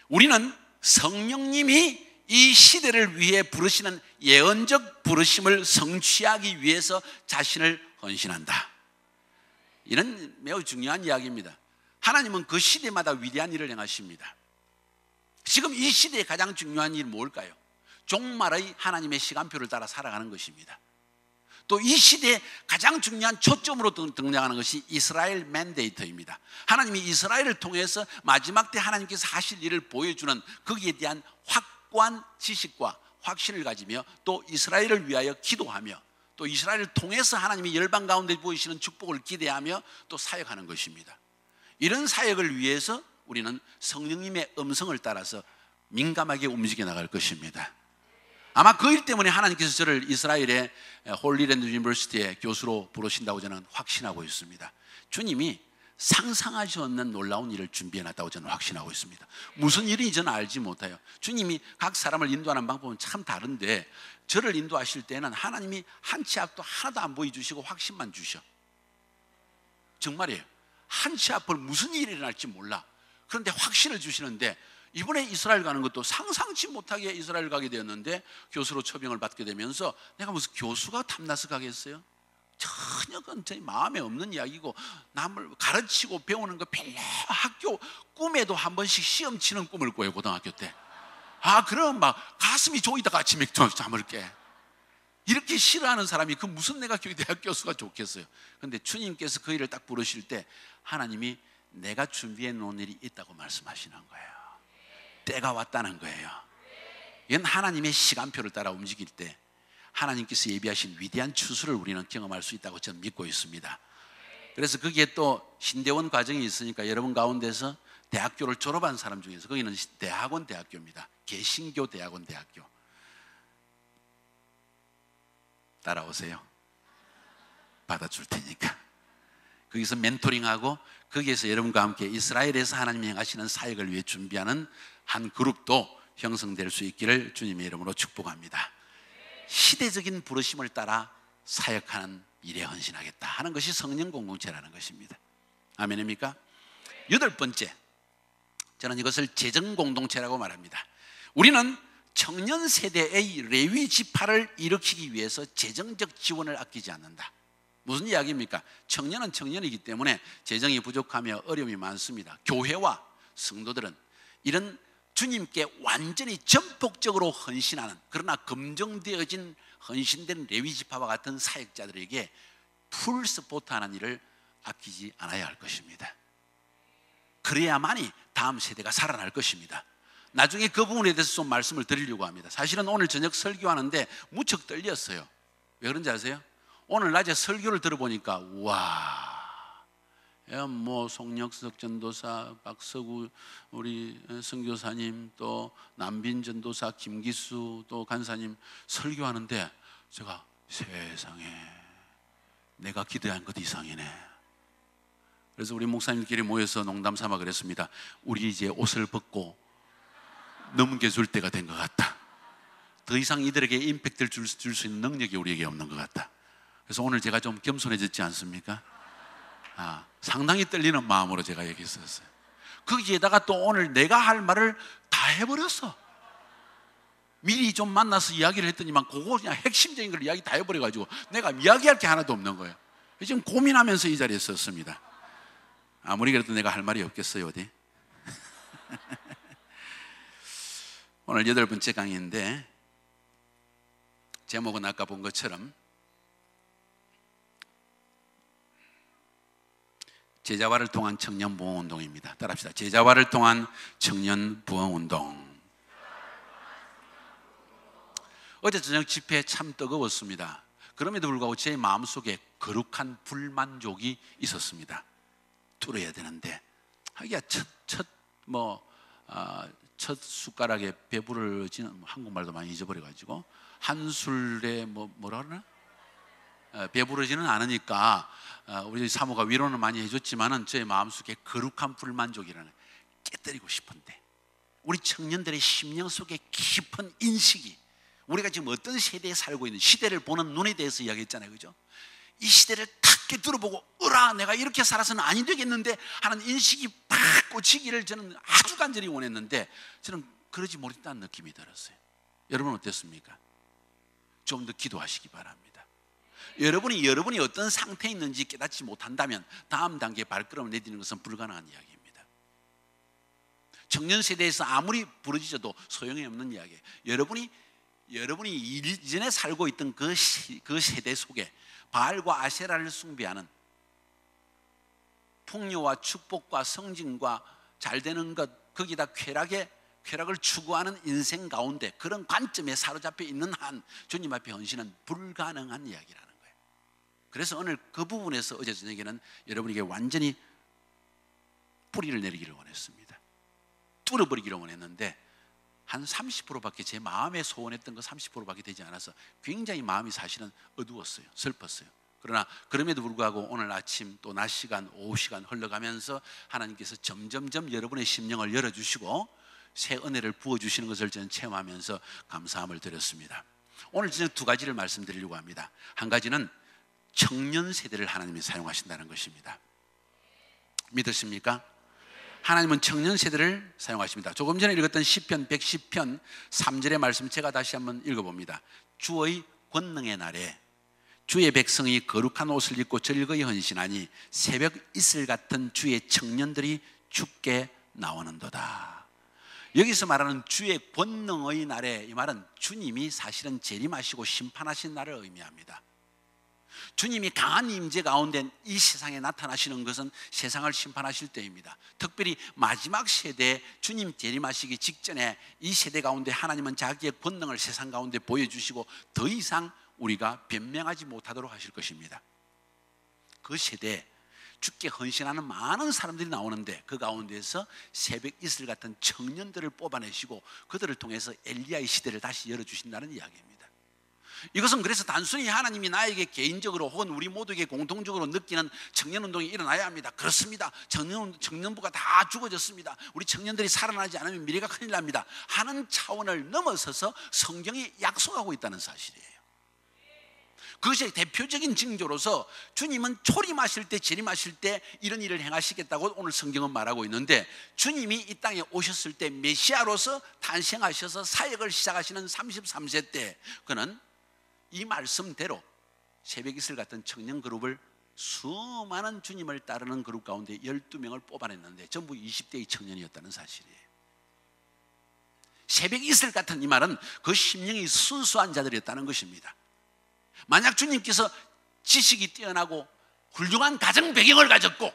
우리는 성령님이 이 시대를 위해 부르시는 예언적 부르심을 성취하기 위해서 자신을 헌신한다. 이는 매우 중요한 이야기입니다. 하나님은 그 시대마다 위대한 일을 행하십니다. 지금 이 시대의 가장 중요한 일은 뭘까요? 종말의 하나님의 시간표를 따라 살아가는 것입니다. 또 이 시대의 가장 중요한 초점으로 등장하는 것이 이스라엘 맨데이터입니다. 하나님이 이스라엘을 통해서 마지막 때 하나님께서 하실 일을 보여주는 거기에 대한 확고한 지식과 확신을 가지며 또 이스라엘을 위하여 기도하며 또 이스라엘을 통해서 하나님이 열방 가운데 보이시는 축복을 기대하며 또 사역하는 것입니다. 이런 사역을 위해서 우리는 성령님의 음성을 따라서 민감하게 움직여 나갈 것입니다. 아마 그 일 때문에 하나님께서 저를 이스라엘의 홀리랜드 유니버시티의 교수로 부르신다고 저는 확신하고 있습니다. 주님이 상상할 수 없는 놀라운 일을 준비해놨다고 저는 확신하고 있습니다. 무슨 일인지 저는 알지 못해요. 주님이 각 사람을 인도하는 방법은 참 다른데 저를 인도하실 때는 하나님이 한 치 앞도 하나도 안 보여주시고 확신만 주셔. 정말이에요. 한 치 앞을 무슨 일이 일어날지 몰라. 그런데 확신을 주시는데 이번에 이스라엘 가는 것도 상상치 못하게 이스라엘 가게 되었는데 교수로 초빙을 받게 되면서 내가 무슨 교수가 탐나서 가겠어요? 전혀 그건 제 마음에 없는 이야기고 남을 가르치고 배우는 거 별로 학교 꿈에도 한 번씩 시험 치는 꿈을 꿔요. 고등학교 때. 그럼 막 가슴이 조이다가 아침에 잠을 깨. 이렇게 싫어하는 사람이 그 무슨 내가 대학 교수가 좋겠어요. 그런데 주님께서 그 일을 딱 부르실 때 하나님이 내가 준비해 놓은 일이 있다고 말씀하시는 거예요. 때가 왔다는 거예요. 이건 하나님의 시간표를 따라 움직일 때 하나님께서 예비하신 위대한 추수를 우리는 경험할 수 있다고 저는 믿고 있습니다. 그래서 거기에 또 신대원 과정이 있으니까 여러분 가운데서 대학교를 졸업한 사람 중에서 거기는 대학원 대학교입니다. 개신교 대학원 대학교. 따라오세요. 받아줄 테니까. 거기서 멘토링하고 거기에서 여러분과 함께 이스라엘에서 하나님이 행하시는 사역을 위해 준비하는 한 그룹도 형성될 수 있기를 주님의 이름으로 축복합니다. 시대적인 부르심을 따라 사역하는 일에 헌신하겠다 하는 것이 성령 공동체라는 것입니다. 아멘입니까? 8번째, 저는 이것을 재정 공동체라고 말합니다. 우리는 청년 세대의 레위 지파를 일으키기 위해서 재정적 지원을 아끼지 않는다. 무슨 이야기입니까? 청년은 청년이기 때문에 재정이 부족하며 어려움이 많습니다. 교회와 성도들은 이런 주님께 완전히 전폭적으로 헌신하는, 그러나 검증되어진 헌신된 레위지파와 같은 사역자들에게 풀 서포트하는 일을 아끼지 않아야 할 것입니다. 그래야만이 다음 세대가 살아날 것입니다. 나중에 그 부분에 대해서 좀 말씀을 드리려고 합니다. 사실은 오늘 저녁 설교하는데 무척 떨렸어요. 왜 그런지 아세요? 오늘 낮에 설교를 들어보니까 우와, 뭐 송역석 전도사, 박서구 우리 선교사님, 또 남빈 전도사, 김기수 또 간사님 설교하는데 제가 세상에 내가 기대한 것 이상이네. 그래서 우리 목사님끼리 모여서 농담 삼아 그랬습니다. 우리 이제 옷을 벗고 넘겨줄 때가 된 것 같다. 더 이상 이들에게 임팩트를 줄 수 있는 능력이 우리에게 없는 것 같다. 그래서 오늘 제가 좀 겸손해졌지 않습니까? 상당히 떨리는 마음으로 제가 여기 있었어요. 거기에다가 또 오늘 내가 할 말을 다 해버렸어. 미리 좀 만나서 이야기를 했더니만 그거 그냥 핵심적인 걸 이야기 다 해버려가지고 내가 이야기할 게 하나도 없는 거예요. 지금 고민하면서 이 자리에 섰습니다. 아무리 그래도 내가 할 말이 없겠어요, 어디? 오늘 8번째 강의인데 제목은 아까 본 것처럼 제자화를 통한 청년 부흥 운동입니다. 따라합시다. 제자화를 통한 청년 부흥 운동. 어제 저녁 집회 참 뜨거웠습니다. 그럼에도 불구하고 제 마음속에 거룩한 불만족이 있었습니다. 뚫어야 되는데 하기야 첫 숟가락에 배부러지는, 한국말도 많이 잊어버려가지고 한 술에 뭐라 그러나? 배부르지는 않으니까 우리 사모가 위로는 많이 해줬지만은 제 마음속에 거룩한 불만족이라는 깨뜨리고 싶은데 우리 청년들의 심령 속에 깊은 인식이, 우리가 지금 어떤 세대에 살고 있는, 시대를 보는 눈에 대해서 이야기했잖아요, 그죠? 이 시대를 탁 꿰뚫어보고 으라 내가 이렇게 살아서는 아니 되겠는데 하는 인식이 팍 꽂히기를 저는 아주 간절히 원했는데 저는 그러지 못했다는 느낌이 들었어요. 여러분 어땠습니까? 좀 더 기도하시기 바랍니다. 여러분이 어떤 상태에 있는지 깨닫지 못한다면 다음 단계에 발걸음을 내딛는 것은 불가능한 이야기입니다. 청년 세대에서 아무리 부르짖어도 소용이 없는 이야기예요. 여러분이 이전에 살고 있던 그 세대 속에 바알과 아세라를 숭배하는, 풍요와 축복과 성진과 잘되는 것, 거기다 쾌락을 추구하는 인생 가운데 그런 관점에 사로잡혀 있는 한 주님 앞에 헌신은 불가능한 이야기라는 거예요. 그래서 오늘 그 부분에서 어제 저녁에는 여러분에게 완전히 뿌리를 내리기를 원했습니다. 뚫어버리기를 원했는데 한 30%밖에 제 마음에 소원했던 거 30%밖에 되지 않아서 굉장히 마음이 사실은 어두웠어요. 슬펐어요. 그러나 그럼에도 불구하고 오늘 아침 또 낮 시간, 오후 시간 흘러가면서 하나님께서 점점점 여러분의 심령을 열어주시고 새 은혜를 부어주시는 것을 저는 체험하면서 감사함을 드렸습니다. 오늘 저는 두 가지를 말씀드리려고 합니다. 한 가지는 청년 세대를 하나님이 사용하신다는 것입니다. 믿으십니까? 하나님은 청년 세대를 사용하십니다. 조금 전에 읽었던 시편 110편 3절의 말씀 제가 다시 한번 읽어봅니다. 주의 권능의 날에 주의 백성이 거룩한 옷을 입고 즐거이 헌신하니 새벽 이슬 같은 주의 청년들이 주께 나오는도다. 여기서 말하는 주의 권능의 날에, 이 말은 주님이 사실은 재림하시고 심판하신 날을 의미합니다. 주님이 강한 임재 가운데 이 세상에 나타나시는 것은 세상을 심판하실 때입니다. 특별히 마지막 세대에 주님 재림하시기 직전에 이 세대 가운데 하나님은 자기의 권능을 세상 가운데 보여주시고 더 이상 우리가 변명하지 못하도록 하실 것입니다. 그 세대에 주께 헌신하는 많은 사람들이 나오는데 그 가운데서 새벽 이슬 같은 청년들을 뽑아내시고 그들을 통해서 엘리야의 시대를 다시 열어주신다는 이야기입니다. 이것은 그래서 단순히 하나님이 나에게 개인적으로 혹은 우리 모두에게 공통적으로 느끼는 청년운동이 일어나야 합니다. 그렇습니다. 청년부가 다 죽어졌습니다. 우리 청년들이 살아나지 않으면 미래가 큰일 납니다 하는 차원을 넘어서서 성경이 약속하고 있다는 사실이에요. 그것이 대표적인 징조로서 주님은 초림하실 때 재림하실 때 이런 일을 행하시겠다고 오늘 성경은 말하고 있는데, 주님이 이 땅에 오셨을 때 메시아로서 탄생하셔서 사역을 시작하시는 33세 때 그는 이 말씀대로 새벽 이슬 같은 청년 그룹을 수많은 주님을 따르는 그룹 가운데 12명을 뽑아냈는데 전부 20대의 청년이었다는 사실이에요. 새벽 이슬 같은 이 말은 그 심령이 순수한 자들이었다는 것입니다. 만약 주님께서 지식이 뛰어나고 훌륭한 가정 배경을 가졌고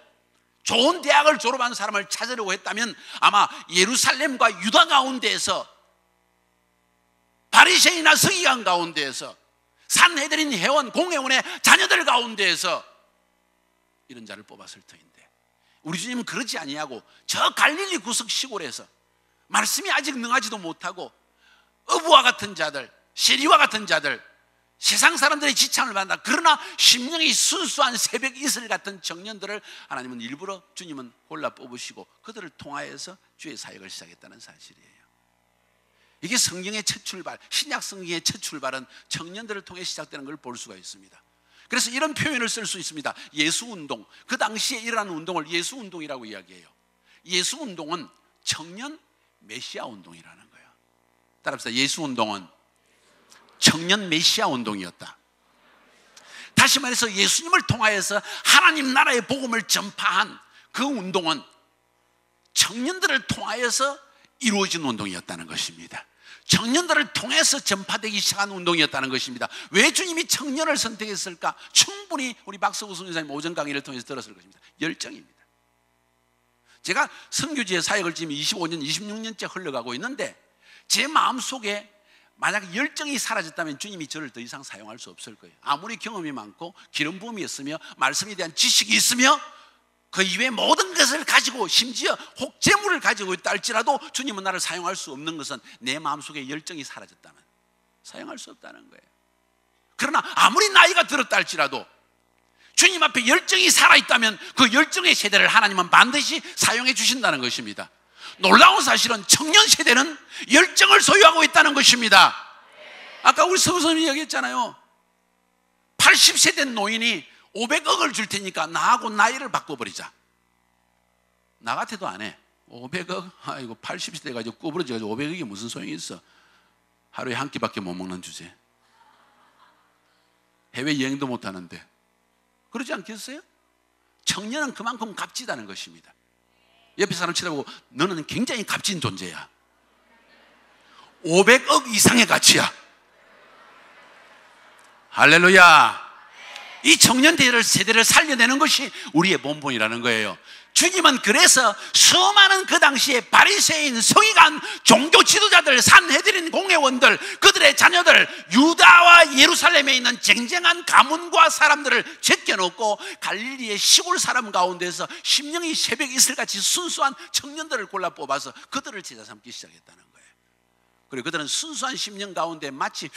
좋은 대학을 졸업한 사람을 찾으려고 했다면 아마 예루살렘과 유다 가운데에서, 바리새인이나 서기관 가운데에서, 산헤드린 회원 공회원의 자녀들 가운데에서 이런 자를 뽑았을 터인데 우리 주님은 그러지 아니하고 저 갈릴리 구석 시골에서 말씀이 아직 능하지도 못하고 어부와 같은 자들, 세리와 같은 자들, 세상 사람들의 지창을 받는다. 그러나 심령이 순수한 새벽 이슬 같은 청년들을 하나님은 일부러 주님은 골라 뽑으시고 그들을 통하여서 주의 사역을 시작했다는 사실이에요. 이게 성경의 첫 출발, 신약 성경의 첫 출발은 청년들을 통해 시작되는 걸 볼 수가 있습니다. 그래서 이런 표현을 쓸 수 있습니다. 예수운동, 그 당시에 일어나는 운동을 예수운동이라고 이야기해요. 예수운동은 청년 메시아 운동이라는 거예요. 따라합시다. 예수운동은 청년 메시아 운동이었다. 다시 말해서 예수님을 통하여서 하나님 나라의 복음을 전파한 그 운동은 청년들을 통하여서 이루어진 운동이었다는 것입니다. 청년들을 통해서 전파되기 시작한 운동이었다는 것입니다. 왜 주님이 청년을 선택했을까? 충분히 우리 박석우 선교사님 오전 강의를 통해서 들었을 것입니다. 열정입니다. 제가 선교지의 사역을 지금 25년, 26년째 흘러가고 있는데 제 마음속에 만약 열정이 사라졌다면 주님이 저를 더 이상 사용할 수 없을 거예요. 아무리 경험이 많고 기름 부음이 있으며 말씀에 대한 지식이 있으며 그 이외의 모든 것을 가지고 심지어 혹 재물을 가지고 있다 할지라도 주님은 나를 사용할 수 없는 것은 내 마음속에 열정이 사라졌다면 사용할 수 없다는 거예요. 그러나 아무리 나이가 들었다 할지라도 주님 앞에 열정이 살아있다면 그 열정의 세대를 하나님은 반드시 사용해 주신다는 것입니다. 놀라운 사실은 청년 세대는 열정을 소유하고 있다는 것입니다. 아까 우리 서부선이 얘기했잖아요. 80세대 노인이 500억을 줄 테니까 나하고 나이를 바꿔버리자. 나 같아도 안 해. 500억? 아이고 80세대 가지고 구부러져가지고 500억이 무슨 소용이 있어. 하루에 한 끼밖에 못 먹는 주제. 해외여행도 못 하는데. 그러지 않겠어요? 청년은 그만큼 값지다는 것입니다. 옆에 사람 쳐다보고 너는 굉장히 값진 존재야. 500억 이상의 가치야. 할렐루야. 이 청년 세대를 살려내는 것이 우리의 본분이라는 거예요. 주님은 그래서 수많은 그 당시에 바리새인, 서기관, 종교 지도자들, 산헤드린 공회원들, 그들의 자녀들, 유다와 예루살렘에 있는 쟁쟁한 가문과 사람들을 제껴놓고 갈릴리의 시골 사람 가운데서 심령이 새벽 이슬같이 순수한 청년들을 골라 뽑아서 그들을 제자 삼기 시작했다는 거예요. 그리고 그들은 순수한 심령 가운데 마치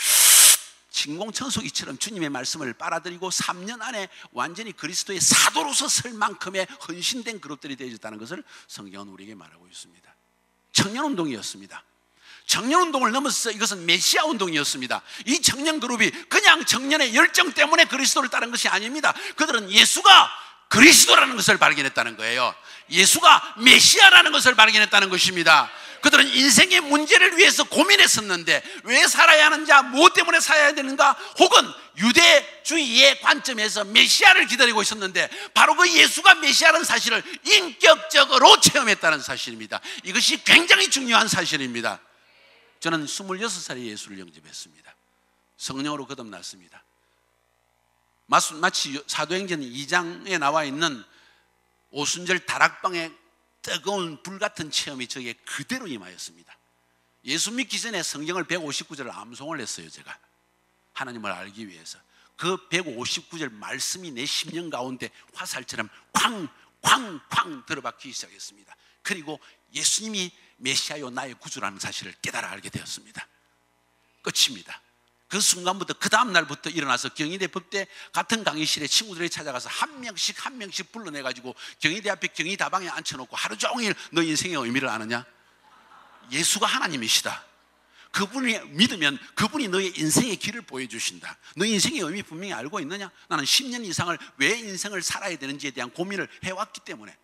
진공청소기처럼 주님의 말씀을 빨아들이고 3년 안에 완전히 그리스도의 사도로서 설 만큼의 헌신된 그룹들이 되어졌다는 것을 성경은 우리에게 말하고 있습니다. 청년운동이었습니다. 청년운동을 넘어서 이것은 메시아 운동이었습니다. 이 청년 그룹이 그냥 청년의 열정 때문에 그리스도를 따른 것이 아닙니다. 그들은 예수가 그리스도라는 것을 발견했다는 거예요. 예수가 메시아라는 것을 발견했다는 것입니다. 그들은 인생의 문제를 위해서 고민했었는데 왜 살아야 하는가, 무엇 때문에 살아야 되는가, 혹은 유대주의의 관점에서 메시아를 기다리고 있었는데 바로 그 예수가 메시아라는 사실을 인격적으로 체험했다는 사실입니다. 이것이 굉장히 중요한 사실입니다. 저는 26살에 예수를 영접했습니다. 성령으로 거듭났습니다. 마치 사도행전 2장에 나와 있는 오순절 다락방의 뜨거운 불같은 체험이 저에게 그대로 임하였습니다. 예수 믿기 전에 성경을 159절을 암송을 했어요. 제가 하나님을 알기 위해서 그 159절 말씀이 내 심령 가운데 화살처럼 쾅쾅쾅 들어박히기 시작했습니다. 그리고 예수님이 메시아요 나의 구주라는 사실을 깨달아 알게 되었습니다. 끝입니다. 그 순간부터 그 다음 날부터 일어나서 경희대 법대 같은 강의실에 친구들이 찾아가서 한 명씩 불러내가지고 경희대 앞에 경희다방에 앉혀놓고 하루 종일 너 인생의 의미를 아느냐? 예수가 하나님이시다. 그분이 믿으면 그분이 너의 인생의 길을 보여주신다. 너 인생의 의미 분명히 알고 있느냐? 나는 10년 이상을 왜 인생을 살아야 되는지에 대한 고민을 해왔기 때문에,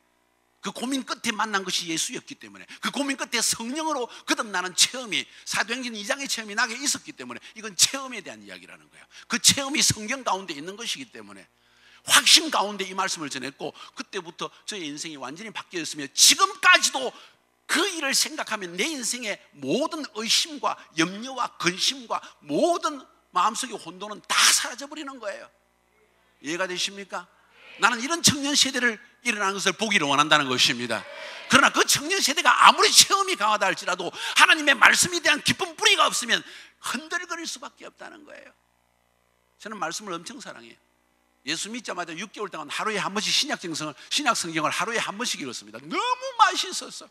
그 고민 끝에 만난 것이 예수였기 때문에, 그 고민 끝에 성령으로 거듭나는 체험이, 사도행전 2장의 체험이 나게 있었기 때문에 이건 체험에 대한 이야기라는 거예요. 그 체험이 성경 가운데 있는 것이기 때문에 확신 가운데 이 말씀을 전했고, 그때부터 저의 인생이 완전히 바뀌었으며 지금까지도 그 일을 생각하면 내 인생의 모든 의심과 염려와 근심과 모든 마음속의 혼돈은 다 사라져버리는 거예요. 이해가 되십니까? 나는 이런 청년 세대를 일어나는 것을 보기를 원한다는 것입니다. 그러나 그 청년 세대가 아무리 체험이 강하다 할지라도 하나님의 말씀에 대한 깊은 뿌리가 없으면 흔들거릴 수밖에 없다는 거예요. 저는 말씀을 엄청 사랑해요. 예수 믿자마자 6개월 동안 하루에 한 번씩 신약 성경을 하루에 한 번씩 읽었습니다. 너무 맛있었어.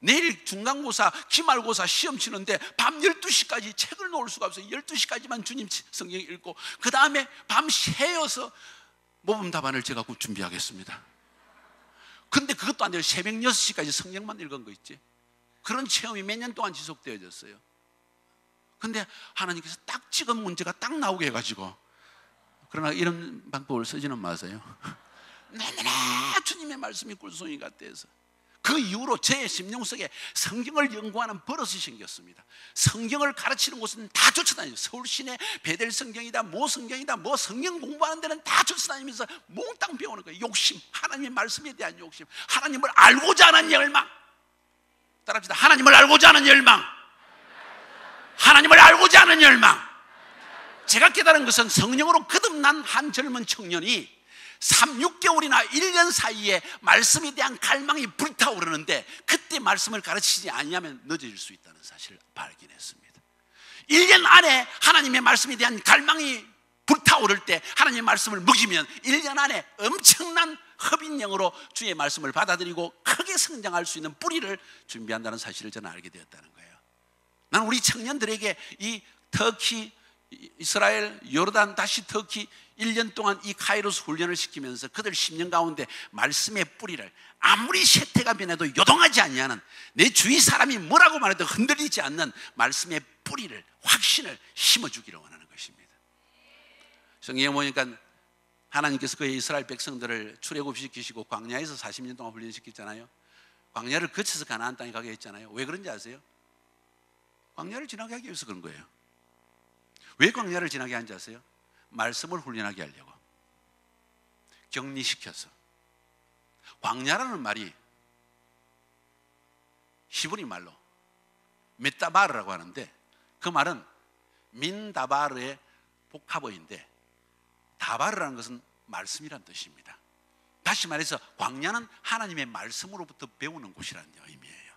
내일 중간고사, 기말고사 시험 치는데 밤 12시까지 책을 놓을 수가 없어요. 12시까지만 주님 성경 읽고 그 다음에 밤 새여서 모범 답안을 제가 준비하겠습니다. 근데 그것도 안 돼요. 새벽 6시까지 성경만 읽은 거 있지. 그런 체험이 몇 년 동안 지속되어졌어요. 근데 하나님께서 딱 찍은 문제가 딱 나오게 해가지고, 그러나 이런 방법을 쓰지는 마세요. 너무나 주님의 말씀이 꿀송이 같아서 그 이후로 제 심령 속에 성경을 연구하는 버릇이 생겼습니다. 성경을 가르치는 곳은 다 쫓아다니죠. 서울시내 베델 성경이다, 뭐 성경이다, 뭐 성경 공부하는 데는 다 쫓아다니면서 몽땅 배우는 거예요. 욕심, 하나님의 말씀에 대한 욕심, 하나님을 알고자 하는 열망. 따라합시다. 하나님을 알고자 하는 열망. 하나님을 알고자 하는 열망. 제가 깨달은 것은 성령으로 거듭난 한 젊은 청년이 6개월이나 1년 사이에 말씀에 대한 갈망이 불타오르는데 그때 말씀을 가르치지 않으면 늦어질 수 있다는 사실을 발견했습니다. 1년 안에 하나님의 말씀에 대한 갈망이 불타오를 때 하나님의 말씀을 먹이면 1년 안에 엄청난 흡인력으로 주의 말씀을 받아들이고 크게 성장할 수 있는 뿌리를 준비한다는 사실을 저는 알게 되었다는 거예요. 나는 우리 청년들에게 이 터키 이스라엘, 요르단, 다시 터키 1년 동안 이 카이로스 훈련을 시키면서 그들 10년 가운데 말씀의 뿌리를 아무리 세태가 변해도 요동하지 아니하는, 내 주위 사람이 뭐라고 말해도 흔들리지 않는 말씀의 뿌리를, 확신을 심어주기를 원하는 것입니다. 성경에 보니까 하나님께서 그의 이스라엘 백성들을 출애굽시키시고 광야에서 40년 동안 훈련시켰잖아요. 광야를 거쳐서 가나안 땅에 가게 했잖아요. 왜 그런지 아세요? 광야를 지나게 하기 위해서 그런 거예요. 왜 광야를 지나게 한지 아세요? 말씀을 훈련하게 하려고, 격리시켜서. 광야라는 말이 히브리 말로 메타바르라고 하는데, 그 말은 민다바르의 복합어인데, 다바르라는 것은 말씀이란 뜻입니다. 다시 말해서 광야는 하나님의 말씀으로부터 배우는 곳이라는 의미예요.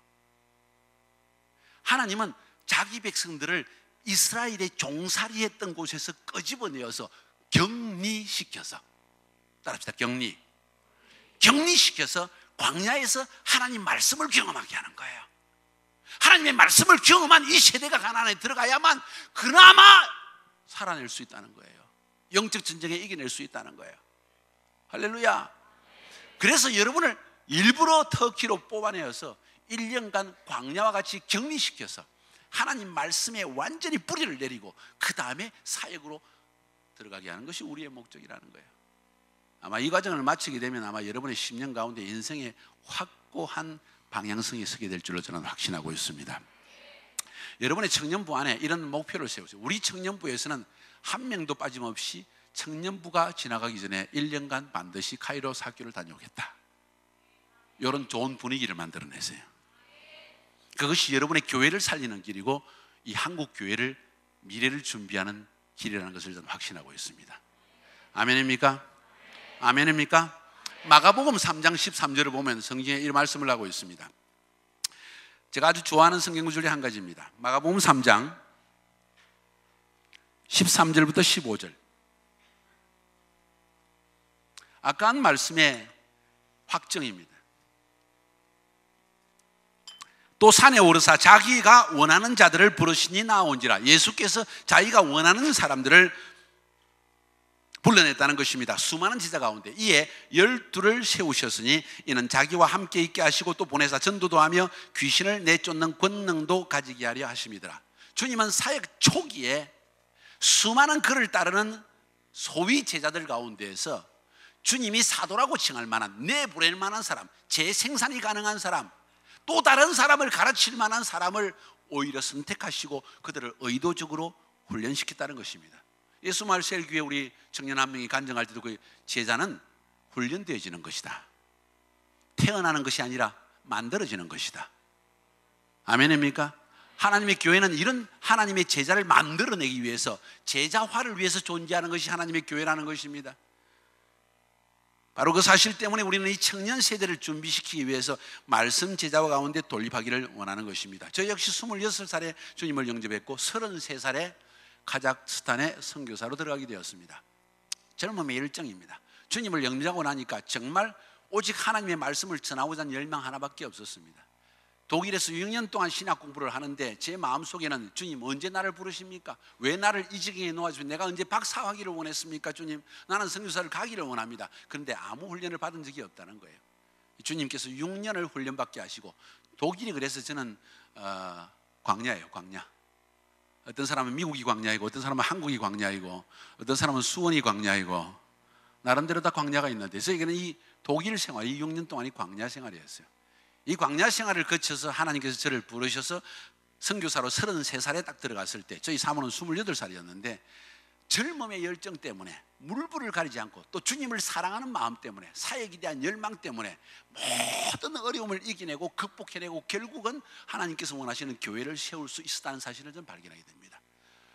하나님은 자기 백성들을 이스라엘의 종살이했던 곳에서 끄집어내어서 격리시켜서, 따라합시다. 격리시켜서 광야에서 하나님 말씀을 경험하게 하는 거예요. 하나님의 말씀을 경험한 이 세대가 가나안에 들어가야만 그나마 살아낼 수 있다는 거예요. 영적 전쟁에 이겨낼 수 있다는 거예요. 할렐루야. 그래서 여러분을 일부러 터키로 뽑아내어서 1년간 광야와 같이 격리시켜서 하나님 말씀에 완전히 뿌리를 내리고 그 다음에 사역으로 들어가게 하는 것이 우리의 목적이라는 거예요. 아마 이 과정을 마치게 되면 아마 여러분의 10년 가운데 인생의 확고한 방향성이 서게 될 줄로 저는 확신하고 있습니다. 여러분의 청년부 안에 이런 목표를 세우세요. 우리 청년부에서는 한 명도 빠짐없이 청년부가 지나가기 전에 1년간 반드시 카이로스 학교를 다녀오겠다, 이런 좋은 분위기를 만들어내세요. 그것이 여러분의 교회를 살리는 길이고 이 한국 교회를, 미래를 준비하는 길이라는 것을 저는 확신하고 있습니다. 아멘입니까? 아멘입니까? 마가복음 3장 13절을 보면 성경에 이런 말씀을 하고 있습니다. 제가 아주 좋아하는 성경 구절 중에 한 가지입니다. 마가복음 3장 13절부터 15절. 아까 한 말씀의 확정입니다. 또 산에 오르사 자기가 원하는 자들을 부르시니 나온지라. 예수께서 자기가 원하는 사람들을 불러냈다는 것입니다. 수많은 제자 가운데 이에 12를 세우셨으니 이는 자기와 함께 있게 하시고 또 보내사 전도도 하며 귀신을 내쫓는 권능도 가지게 하려 하심이더라. 주님은 사역 초기에 수많은 그를 따르는 소위 제자들 가운데에서 주님이 사도라고 칭할 만한, 내보낼 만한 사람, 재생산이 가능한 사람, 또 다른 사람을 가르칠 만한 사람을 오히려 선택하시고 그들을 의도적으로 훈련시켰다는 것입니다. 예수 말셀 교회 우리 청년 한 명이 간증할 때도 그 제자는 훈련되어지는 것이다. 태어나는 것이 아니라 만들어지는 것이다. 아멘입니까? 하나님의 교회는 이런 하나님의 제자를 만들어내기 위해서, 제자화를 위해서 존재하는 것이 하나님의 교회라는 것입니다. 바로 그 사실 때문에 우리는 이 청년 세대를 준비시키기 위해서 말씀 제자화 가운데 돌입하기를 원하는 것입니다. 저 역시 26살에 주님을 영접했고 33살에 카자흐스탄에 선교사로 들어가게 되었습니다. 젊음의 열정입니다. 주님을 영접하고 나니까 정말 오직 하나님의 말씀을 전하고자 하는 열망 하나밖에 없었습니다. 독일에서 6년 동안 신학 공부를 하는데 제 마음속에는 주님 언제 나를 부르십니까? 왜 나를 이 지경에 놓아주시고 내가 언제 박사하기를 원했습니까? 주님, 나는 선교사를 가기를 원합니다. 그런데 아무 훈련을 받은 적이 없다는 거예요. 주님께서 6년을 훈련받게 하시고, 독일이 그래서 저는 광야예요. 광야. 어떤 사람은 미국이 광야이고 어떤 사람은 한국이 광야이고 어떤 사람은 수원이 광야이고 나름대로 다 광야가 있는데, 저에게는 이 독일 생활, 이 6년 동안이 광야 생활이었어요. 이 광야 생활을 거쳐서 하나님께서 저를 부르셔서 선교사로 33살에 딱 들어갔을 때, 저희 사모는 28살이었는데 젊음의 열정 때문에, 물불을 가리지 않고 또 주님을 사랑하는 마음 때문에, 사역에 대한 열망 때문에 모든 어려움을 이겨내고 극복해내고 결국은 하나님께서 원하시는 교회를 세울 수 있었다는 사실을 좀 발견하게 됩니다.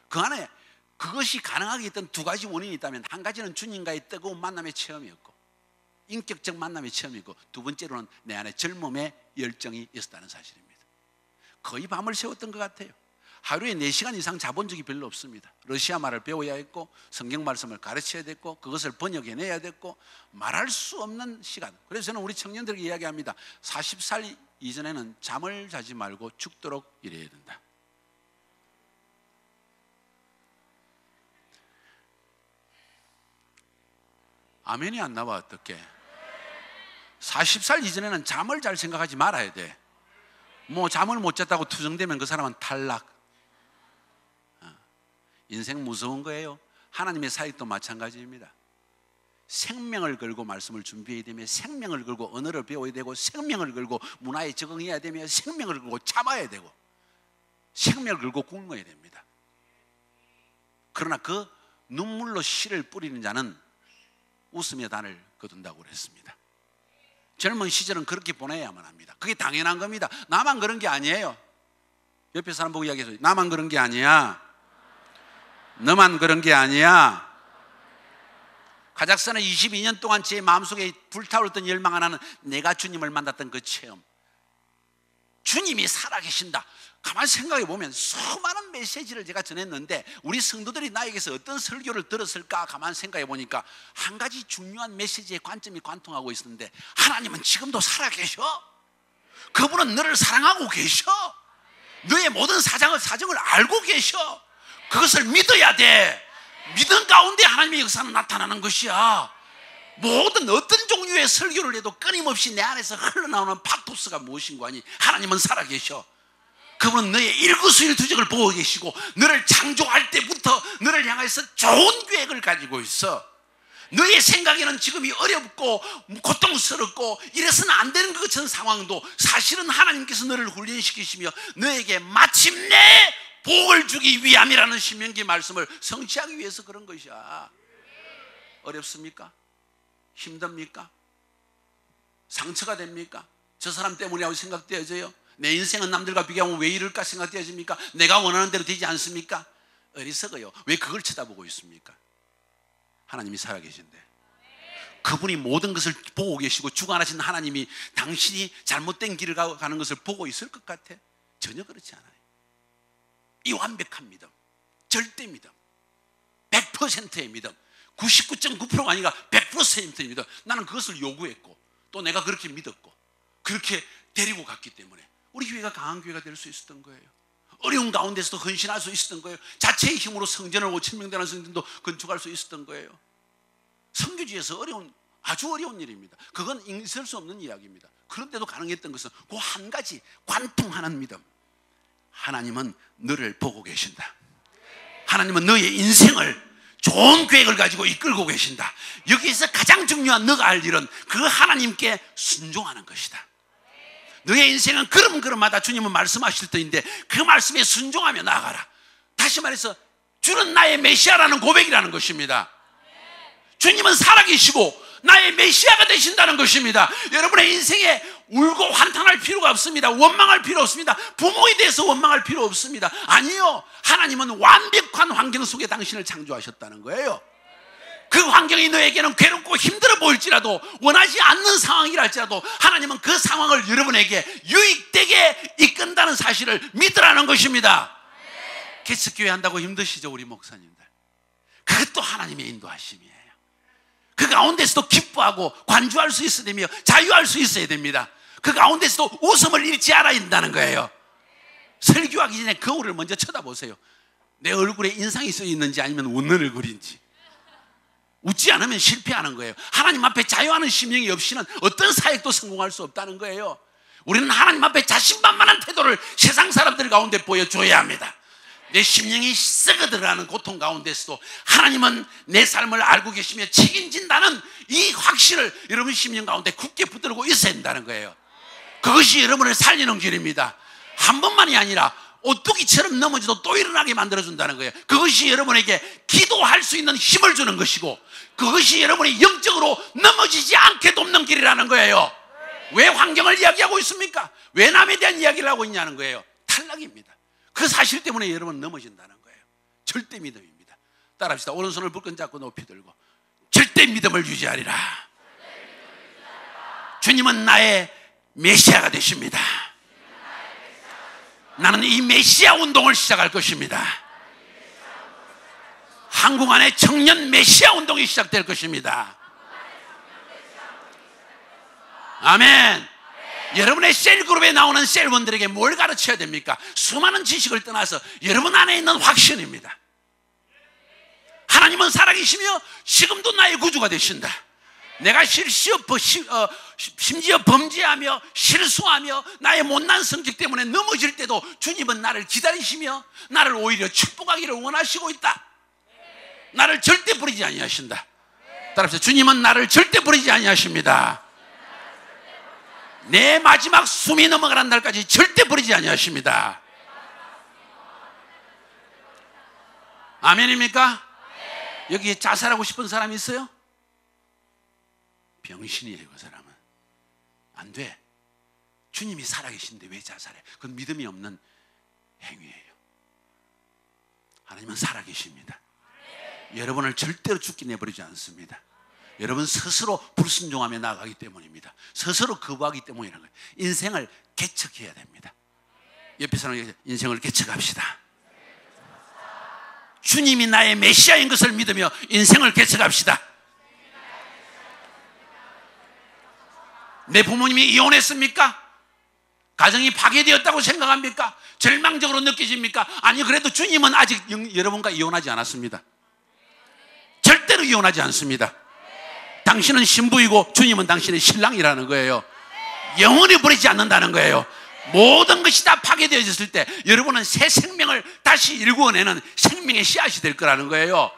그 안에 그것이 가능하게 했던 두 가지 원인이 있다면, 한 가지는 주님과의 뜨거운 만남의 체험이었고, 인격적 만남의 체험이고, 두 번째로는 내 안에 젊음의 열정이 있었다는 사실입니다. 거의 밤을 새웠던 것 같아요. 하루에 4시간 이상 자본 적이 별로 없습니다. 러시아 말을 배워야 했고, 성경 말씀을 가르쳐야 됐고, 그것을 번역해내야 됐고, 말할 수 없는 시간. 그래서 저는 우리 청년들에게 이야기합니다. 40살 이전에는 잠을 자지 말고 죽도록 일해야 된다. 아멘이 안 나와. 어떡해. 40살 이전에는 잠을 잘 생각하지 말아야 돼. 뭐 잠을 못 잤다고 투정되면 그 사람은 탈락. 인생 무서운 거예요. 하나님의 사역도 마찬가지입니다. 생명을 걸고 말씀을 준비해야 되며, 생명을 걸고 언어를 배워야 되고, 생명을 걸고 문화에 적응해야 되며, 생명을 걸고 참아야 되고, 생명을 걸고 굶어야 됩니다. 그러나 그 눈물로 씨를 뿌리는 자는 웃으며 단을 거둔다고 그랬습니다. 젊은 시절은 그렇게 보내야만 합니다. 그게 당연한 겁니다. 나만 그런 게 아니에요. 옆에 사람 보고 이야기해서, 나만 그런 게 아니야. 너만 그런 게 아니야. 카자흐스탄에 22년 동안 제 마음속에 불타올랐던 열망 하나는 내가 주님을 만났던 그 체험. 주님이 살아계신다. 가만히 생각해 보면 수많은 메시지를 제가 전했는데 우리 성도들이 나에게서 어떤 설교를 들었을까 가만히 생각해 보니까 한 가지 중요한 메시지의 관점이 관통하고 있었는데, 하나님은 지금도 살아계셔. 그분은 너를 사랑하고 계셔. 너의 모든 사정을 알고 계셔. 그것을 믿어야 돼. 믿음 가운데 하나님의 역사는 나타나는 것이야. 모든 어떤 종류의 설교를 해도 끊임없이 내 안에서 흘러나오는 파토스가 무엇인가 하니, 하나님은 살아계셔. 그분은 너의 일거수일투족을 보고 계시고, 너를 창조할 때부터 너를 향해서 좋은 계획을 가지고 있어. 너의 생각에는 지금이 어렵고 고통스럽고 이래서는 안 되는 것 같은 상황도 사실은 하나님께서 너를 훈련시키시며 너에게 마침내 복을 주기 위함이라는 신명기 말씀을 성취하기 위해서 그런 것이야. 어렵습니까? 힘듭니까? 상처가 됩니까? 저 사람 때문이라고 생각되어져요? 내 인생은 남들과 비교하면 왜 이럴까 생각되어집니까? 내가 원하는 대로 되지 않습니까? 어리석어요. 왜 그걸 쳐다보고 있습니까? 하나님이 살아계신데, 그분이 모든 것을 보고 계시고 주관하신 하나님이 당신이 잘못된 길을 가는 것을 보고 있을 것 같아? 전혀 그렇지 않아요. 이 완벽한 믿음, 절대 믿음, 100%의 믿음, 99.9%가 아니라 100%의 믿음. 나는 그것을 요구했고 또 내가 그렇게 믿었고 그렇게 데리고 갔기 때문에 우리 교회가 강한 교회가 될 수 있었던 거예요. 어려운 가운데서도 헌신할 수 있었던 거예요. 자체의 힘으로 성전을 5,000명 되는 성전도 건축할 수 있었던 거예요. 선교지에서 아주 어려운 일입니다. 그건 있을 수 없는 이야기입니다. 그런데도 가능했던 것은 그 한 가지 관통하는 믿음. 하나님은 너를 보고 계신다. 하나님은 너의 인생을 좋은 계획을 가지고 이끌고 계신다. 여기에서 가장 중요한 너가 할 일은 그 하나님께 순종하는 것이다. 너의 인생은 걸음걸음마다 주님은 말씀하실 터인데 그 말씀에 순종하며 나아가라. 다시 말해서 주는 나의 메시아라는 고백이라는 것입니다. 주님은 살아계시고 나의 메시아가 되신다는 것입니다. 여러분의 인생에 울고 환탄할 필요가 없습니다. 원망할 필요 없습니다. 부모에 대해서 원망할 필요 없습니다. 아니요, 하나님은 완벽한 환경 속에 당신을 창조하셨다는 거예요. 그 환경이 너에게는 괴롭고 힘들어 보일지라도, 원하지 않는 상황이라 할지라도 하나님은 그 상황을 여러분에게 유익되게 이끈다는 사실을 믿으라는 것입니다. 개척교회 한다고 힘드시죠, 우리 목사님들? 그것도 하나님의 인도하심이에요. 그 가운데서도 기뻐하고 관주할 수 있어야 되며 자유할 수 있어야 됩니다. 그 가운데서도 웃음을 잃지 않아야 된다는 거예요. 설교하기 전에 거울을 먼저 쳐다보세요. 내 얼굴에 인상이 써 있는지 아니면 웃는 얼굴인지. 웃지 않으면 실패하는 거예요. 하나님 앞에 자유하는 심령이 없이는 어떤 사역도 성공할 수 없다는 거예요. 우리는 하나님 앞에 자신만만한 태도를 세상 사람들 가운데 보여줘야 합니다. 내 심령이 썩어들어가는 고통 가운데서도 하나님은 내 삶을 알고 계시며 책임진다는 이 확신을 여러분 심령 가운데 굳게 붙들고 있어야 된다는 거예요. 그것이 여러분을 살리는 길입니다. 한 번만이 아니라 오뚜기처럼 넘어져도 또 일어나게 만들어준다는 거예요. 그것이 여러분에게 기도할 수 있는 힘을 주는 것이고, 그것이 여러분이 영적으로 넘어지지 않게 돕는 길이라는 거예요. 왜 환경을 이야기하고 있습니까? 왜 남에 대한 이야기를 하고 있냐는 거예요. 탈락입니다. 그 사실 때문에 여러분 넘어진다는 거예요. 절대 믿음입니다. 따라합시다. 오른손을 불끈 잡고 높이 들고 절대 믿음을 유지하리라. 주님은 나의 메시아가 되십니다. 나는 이 메시아 운동을 시작할 것입니다. 한국 안에 청년 메시아 운동이 시작될 것입니다. 아멘. 여러분의 셀그룹에 나오는 셀원들에게 뭘 가르쳐야 됩니까? 수많은 지식을 떠나서 여러분 안에 있는 확신입니다. 하나님은 살아계시며 지금도 나의 구주가 되신다. 내가 심지어 범죄하며 실수하며 나의 못난 성격 때문에 넘어질 때도 주님은 나를 기다리시며 나를 오히려 축복하기를 원하시고 있다. 나를 절대 버리지 아니하신다. 따라서 주님은 나를 절대 버리지 아니하십니다. 내 마지막 숨이 넘어가는 날까지 절대 버리지 아니하십니다. 아멘입니까? 여기에 자살하고 싶은 사람이 있어요? 병신이에요. 그 사람은 안 돼. 주님이 살아계신데 왜 자살해? 그건 믿음이 없는 행위예요. 하나님은 살아계십니다. 여러분을 절대로 죽게 내버리지 않습니다. 여러분 스스로 불순종하며 나아가기 때문입니다. 스스로 거부하기 때문이라는 거예요. 인생을 개척해야 됩니다. 옆에 사람에게 인생을 개척합시다. 주님이 나의 메시아인 것을 믿으며 인생을 개척합시다. 내 부모님이 이혼했습니까? 가정이 파괴되었다고 생각합니까? 절망적으로 느껴집니까? 아니, 그래도 주님은 아직 여러분과 이혼하지 않았습니다. 절대로 이혼하지 않습니다. 당신은 신부이고 주님은 당신의 신랑이라는 거예요. 영원히 버리지 않는다는 거예요. 모든 것이 다 파괴되어졌을 때 여러분은 새 생명을 다시 일구어내는 생명의 씨앗이 될 거라는 거예요.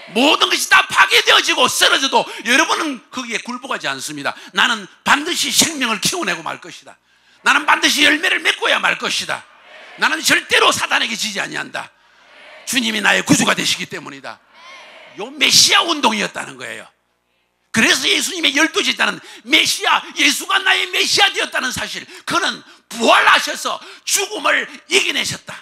모든 것이 다 파괴되어지고 쓰러져도 여러분은 거기에 굴복하지 않습니다. 나는 반드시 생명을 키워내고 말 것이다. 나는 반드시 열매를 맺고야 말 것이다. 나는 절대로 사단에게 지지 아니한다. 주님이 나의 구주가 되시기 때문이다. 요 메시아 운동이었다는 거예요. 그래서 예수님의 12제 있다는 메시아, 예수가 나의 메시아 되었다는 사실, 그는 부활하셔서 죽음을 이겨내셨다.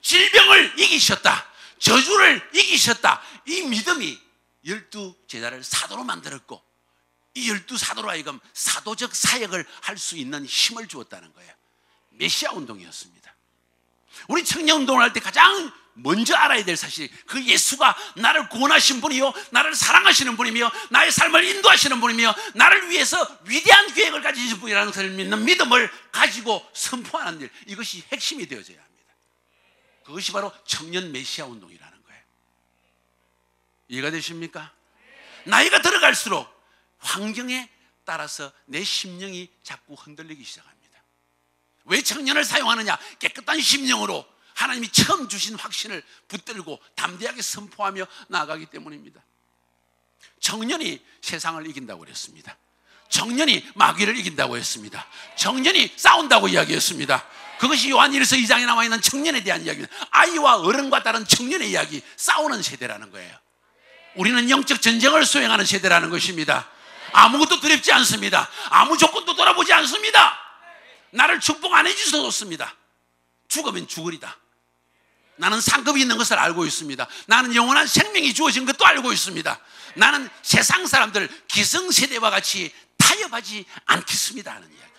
질병을 이기셨다. 저주를 이기셨다. 이 믿음이 12제자를 사도로 만들었고, 이 12사도로 하여금 사도적 사역을 할 수 있는 힘을 주었다는 거예요. 메시아 운동이었습니다. 우리 청년운동을 할 때 가장 먼저 알아야 될 사실이, 그 예수가 나를 구원하신 분이요, 나를 사랑하시는 분이며 나의 삶을 인도하시는 분이며 나를 위해서 위대한 계획을 가지신 분이라는 것을 믿는 믿음을 가지고 선포하는 일, 이것이 핵심이 되어져야 합니다. 그것이 바로 청년 메시아 운동이라는 거예요. 이해가 되십니까? 나이가 들어갈수록 환경에 따라서 내 심령이 자꾸 흔들리기 시작합니다. 왜 청년을 사용하느냐? 깨끗한 심령으로 하나님이 처음 주신 확신을 붙들고 담대하게 선포하며 나아가기 때문입니다. 청년이 세상을 이긴다고 그랬습니다. 청년이 마귀를 이긴다고 했습니다. 청년이 싸운다고 이야기했습니다. 그것이 요한일서 2장에 나와 있는 청년에 대한 이야기입니다. 아이와 어른과 다른 청년의 이야기, 싸우는 세대라는 거예요. 우리는 영적 전쟁을 수행하는 세대라는 것입니다. 아무것도 두렵지 않습니다. 아무 조건도 돌아보지 않습니다. 나를 축복 안 해주셔도 좋습니다. 죽으면 죽으리다. 나는 상급이 있는 것을 알고 있습니다. 나는 영원한 생명이 주어진 것도 알고 있습니다. 나는 세상 사람들 기성세대와 같이 타협하지 않겠습니다 하는 이야기예요.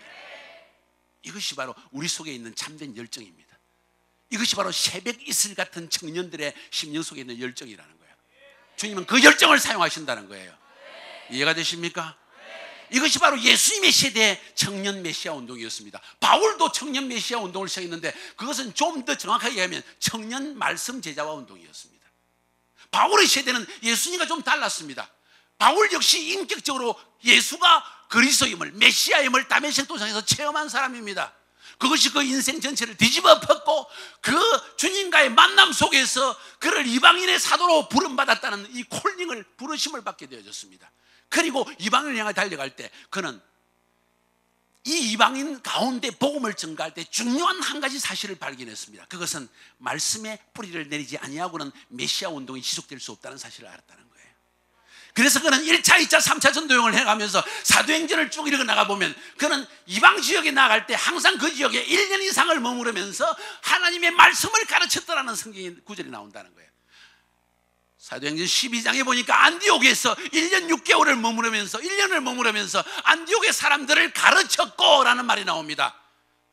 이것이 바로 우리 속에 있는 참된 열정입니다. 이것이 바로 새벽 이슬 같은 청년들의 심령 속에 있는 열정이라는 거예요. 주님은 그 열정을 사용하신다는 거예요. 이해가 되십니까? 이것이 바로 예수님의 세대의 청년 메시아 운동이었습니다. 바울도 청년 메시아 운동을 시작했는데 그것은 좀 더 정확하게 얘기하면 청년 말씀 제자와 운동이었습니다. 바울의 세대는 예수님과 좀 달랐습니다. 바울 역시 인격적으로 예수가 그리스도임을, 메시아임을 다메섹 도상에서 체험한 사람입니다. 그것이 그 인생 전체를 뒤집어 엎었고 그 주님과의 만남 속에서 그를 이방인의 사도로 부름받았다는 이 콜링을, 부르심을 받게 되어졌습니다. 그리고 이방인을 향해 달려갈 때 그는 이 이방인 가운데 복음을 전가할 때 중요한 한 가지 사실을 발견했습니다. 그것은 말씀의 뿌리를 내리지 아니하고는 메시아 운동이 지속될 수 없다는 사실을 알았다는 거예요. 그래서 그는 1차, 2차, 3차 전도여행을 해가면서 사도행전을 쭉 읽어 나가보면 그는 이방 지역에 나갈 때 항상 그 지역에 1년 이상을 머무르면서 하나님의 말씀을 가르쳤더라는 성경의 구절이 나온다는 거예요. 사도행전 12장에 보니까 안디옥에서 1년 6개월을 머무르면서 1년을 머무르면서 안디옥의 사람들을 가르쳤고 라는 말이 나옵니다.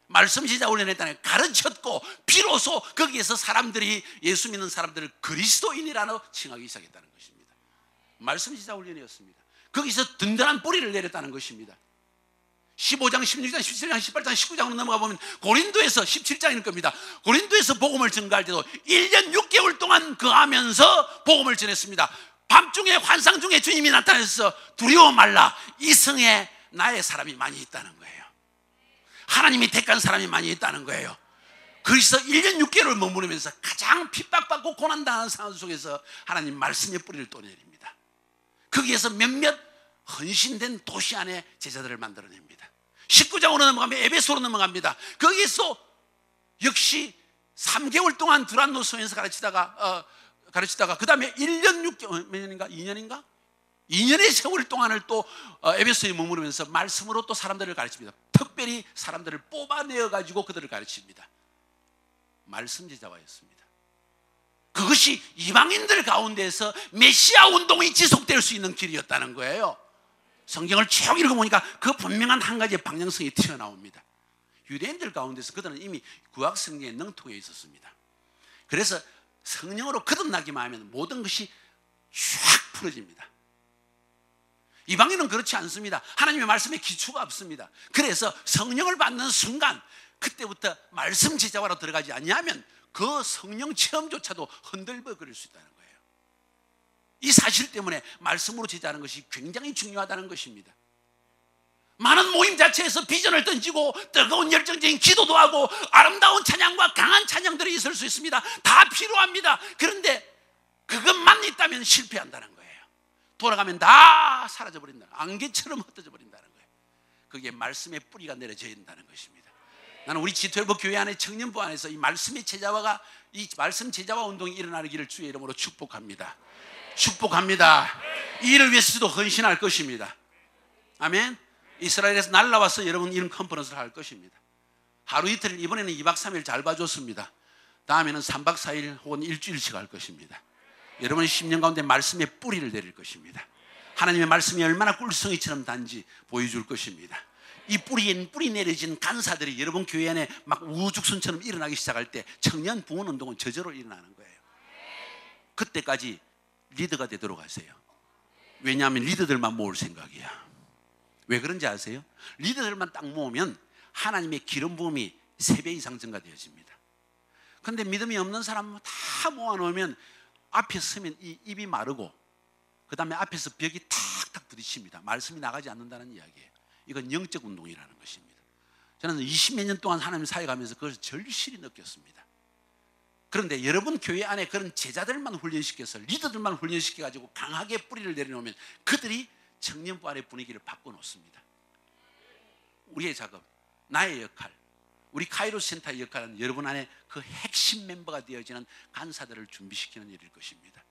말씀 지자 훈련했다는, 가르쳤고 비로소 거기에서 사람들이, 예수 믿는 사람들을 그리스도인이라고 칭하기 시작했다는 것입니다. 말씀 지자 훈련이었습니다. 거기서 든든한 뿌리를 내렸다는 것입니다. 15장, 16장, 17장, 18장, 19장으로 넘어가 보면 고린도에서 17장일 겁니다. 고린도에서 복음을 전가할 때도 1년 6개월 동안 거하면서 복음을 전했습니다. 밤중에 환상 중에 주님이 나타나서 두려워 말라, 이 성에 나의 사람이 많이 있다는 거예요. 하나님이 택한 사람이 많이 있다는 거예요. 그래서 1년 6개월을 머무르면서 가장 핍박받고 고난당하는 상황 속에서 하나님 말씀의 뿌리를 또 내립니다. 거기에서 몇몇 헌신된 도시 안에 제자들을 만들어냅니다. 19장으로 넘어가면 에베소로 넘어갑니다. 거기에서 역시 3개월 동안 두란노 성에서 가르치다가 그 다음에 1년 6개월, 몇 년인가? 2년인가? 2년의 세월 동안을 또 에베소에 머무르면서 말씀으로 또 사람들을 가르칩니다. 특별히 사람들을 뽑아내어가지고 그들을 가르칩니다. 말씀 제자화였습니다. 그것이 이방인들 가운데서 메시아 운동이 지속될 수 있는 길이었다는 거예요. 성경을 쭉 읽어보니까 그 분명한 한 가지의 방향성이 튀어나옵니다. 유대인들 가운데서 그들은 이미 구약 성경에 능통해 있었습니다. 그래서 성령으로 거듭나기만 하면 모든 것이 쫙 풀어집니다. 이방인은 그렇지 않습니다. 하나님의 말씀에 기초가 없습니다. 그래서 성령을 받는 순간 그때부터 말씀 제자화로 들어가지 않냐면 그 성령 체험조차도 흔들버릴 수 있다는 거예요. 이 사실 때문에 말씀으로 제자하는 것이 굉장히 중요하다는 것입니다. 많은 모임 자체에서 비전을 던지고 뜨거운 열정적인 기도도 하고 아름다운 찬양과 강한 찬양들이 있을 수 있습니다. 다 필요합니다. 그런데 그것만 있다면 실패한다는 거예요. 돌아가면 다 사라져버린다. 안개처럼 흩어져 버린다는 거예요. 그게 말씀의 뿌리가 내려져 있다는 것입니다. 나는 우리 G12 교회 안에 청년부 안에서 이 말씀의 제자화가, 이 말씀 제자화 운동이 일어나기를 주의 이름으로 축복합니다. 축복합니다. 이 일을 위해서도 헌신할 것입니다. 아멘. 이스라엘에서 날라와서 여러분 이런 컨퍼런스를 할 것입니다. 하루 이틀, 이번에는 2박 3일 잘 봐줬습니다. 다음에는 3박 4일 혹은 일주일씩 할 것입니다. 여러분의 10년 가운데 말씀의 뿌리를 내릴 것입니다. 하나님의 말씀이 얼마나 꿀성이처럼 단지 보여줄 것입니다. 이 뿌리 내려진 간사들이 여러분 교회 안에 막 우죽순처럼 일어나기 시작할 때 청년 부흥 운동은 저절로 일어나는 거예요. 그때까지 리더가 되도록 하세요. 왜냐하면 리더들만 모을 생각이야. 왜 그런지 아세요? 리더들만 딱 모으면 하나님의 기름 부음이 3배 이상 증가되어집니다. 그런데 믿음이 없는 사람 다 모아놓으면 앞에 서면 이 입이 마르고 그 다음에 앞에서 벽이 탁탁 부딪힙니다. 말씀이 나가지 않는다는 이야기예요. 이건 영적 운동이라는 것입니다. 저는 20몇 년 동안 하나님 사역하면서 그것을 절실히 느꼈습니다. 그런데 여러분 교회 안에 그런 제자들만 훈련시켜서 리더들만 훈련시켜가지고 강하게 뿌리를 내려놓으면 그들이 청년부 안의 분위기를 바꿔놓습니다. 우리의 작업, 나의 역할, 우리 카이로스 센터의 역할은 여러분 안에 그 핵심 멤버가 되어지는 간사들을 준비시키는 일일 것입니다.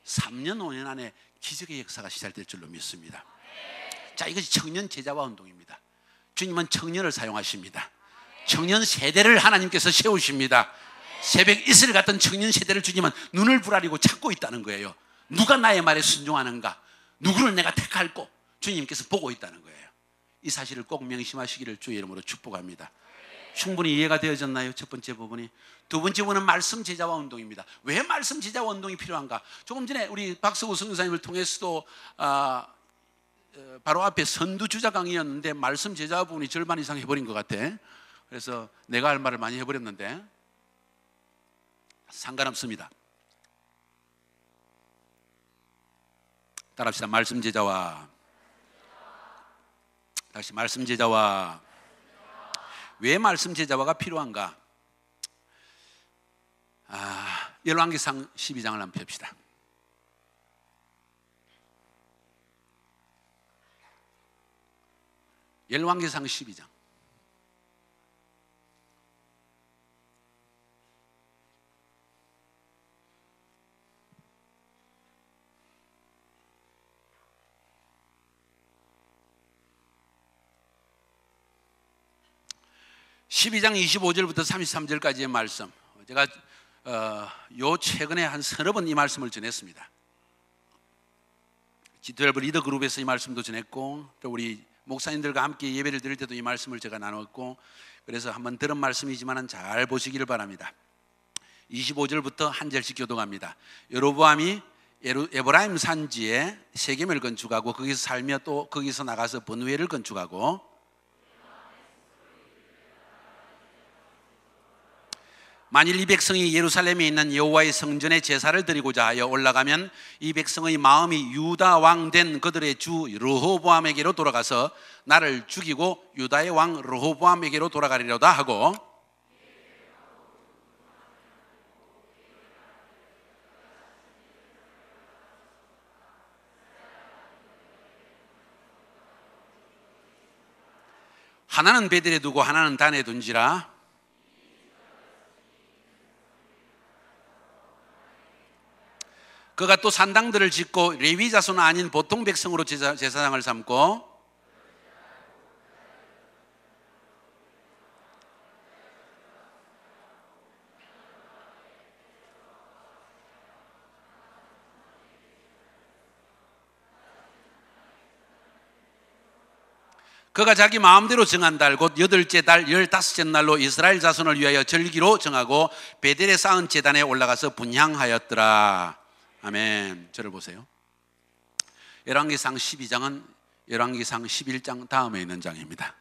3년, 5년 안에 기적의 역사가 시작될 줄로 믿습니다. 자, 이것이 청년 제자화 운동입니다. 주님은 청년을 사용하십니다. 청년 세대를 하나님께서 세우십니다. 새벽 이슬 같은 청년 세대를 주님은 눈을 부라리고 찾고 있다는 거예요. 누가 나의 말에 순종하는가? 누구를 내가 택할꼬? 주님께서 보고 있다는 거예요. 이 사실을 꼭 명심하시기를 주의 이름으로 축복합니다. 충분히 이해가 되어졌나요? 첫 번째 부분이. 두 번째 부분은 말씀 제자화 운동입니다. 왜 말씀 제자화 운동이 필요한가? 조금 전에 우리 박서구 선교사님을 통해서도 바로 앞에 선두주자 강의였는데 말씀 제자화 부분이 절반 이상 해버린 것 같아. 그래서 내가 할 말을 많이 해버렸는데 상관없습니다. 따라합시다. 말씀 제자화. 다시 말씀 제자화. 왜 말씀 제자화가 필요한가? 열왕기상 12장을 한번 봅시다. 열왕기상 12장. (12장) 25절부터 33절까지의 말씀, 제가 최근에 한 서너 번 이 말씀을 전했습니다. G12 리더 그룹에서 이 말씀도 전했고, 또 우리 목사님들과 함께 예배를 드릴 때도 이 말씀을 제가 나눴고, 그래서 한번 들은 말씀이지만 잘 보시기를 바랍니다. 25절부터 한 절씩 교독합니다. 여로보암이 에브라임 산지에 세겜을 건축하고 거기서 살며 또 거기서 나가서 번우엘을 건축하고 만일 이 백성이 예루살렘에 있는 여호와의 성전에 제사를 드리고자 하여 올라가면 이 백성의 마음이 유다 왕 된 그들의 주 르호보암에게로 돌아가서 나를 죽이고 유다의 왕 르호보암에게로 돌아가리로다 하고, 하나는 베델에 두고 하나는 단에 둔지라. 그가 또 산당들을 짓고 레위 자손 아닌 보통 백성으로 제사장을 삼고, 그가 자기 마음대로 정한 달 곧 8째 달 15째 날로 이스라엘 자손을 위하여 절기로 정하고 베델에 쌓은 제단에 올라가서 분향하였더라. 아멘. 저를 보세요. 열왕기상 12장은 열왕기상 11장 다음에 있는 장입니다.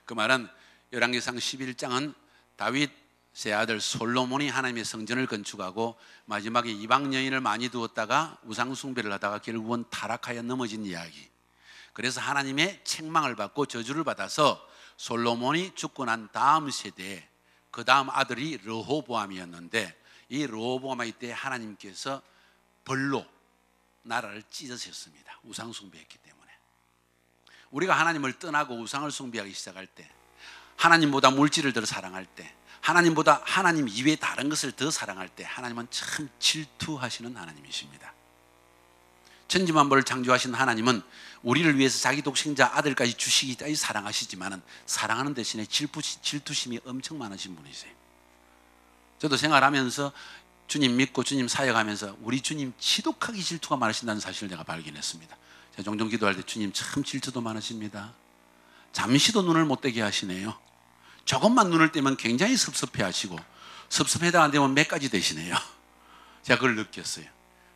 그 말은 열왕기상 11장은 다윗 세 아들 솔로몬이 하나님의 성전을 건축하고 마지막에 이방 여인을 많이 두었다가 우상 숭배를 하다가 결국은 타락하여 넘어진 이야기. 그래서 하나님의 책망을 받고 저주를 받아서 솔로몬이 죽고 난 다음 세대에 그 다음 아들이 르호보암이었는데, 이 르호보암의 때 하나님께서 벌로 나라를 찢으셨습니다. 우상 숭배했기 때문에. 우리가 하나님을 떠나고 우상을 숭배하기 시작할 때, 하나님보다 물질을 더 사랑할 때, 하나님보다 하나님 이외에 다른 것을 더 사랑할 때, 하나님은 참 질투하시는 하나님이십니다. 천지만물을 창조하신 하나님은 우리를 위해서 자기 독생자 아들까지 주시기까지 사랑하시지만은 사랑하는 대신에 질투심이 엄청 많으신 분이세요. 저도 생활하면서 주님 믿고 주님 사역하면서 우리 주님 지독하게 질투가 많으신다는 사실을 내가 발견했습니다. 제가 종종 기도할 때 주님 참 질투도 많으십니다. 잠시도 눈을 못 떼게 하시네요. 조금만 눈을 떼면 굉장히 섭섭해 하시고, 섭섭해도 안 되면 몇 가지 되시네요. 제가 그걸 느꼈어요.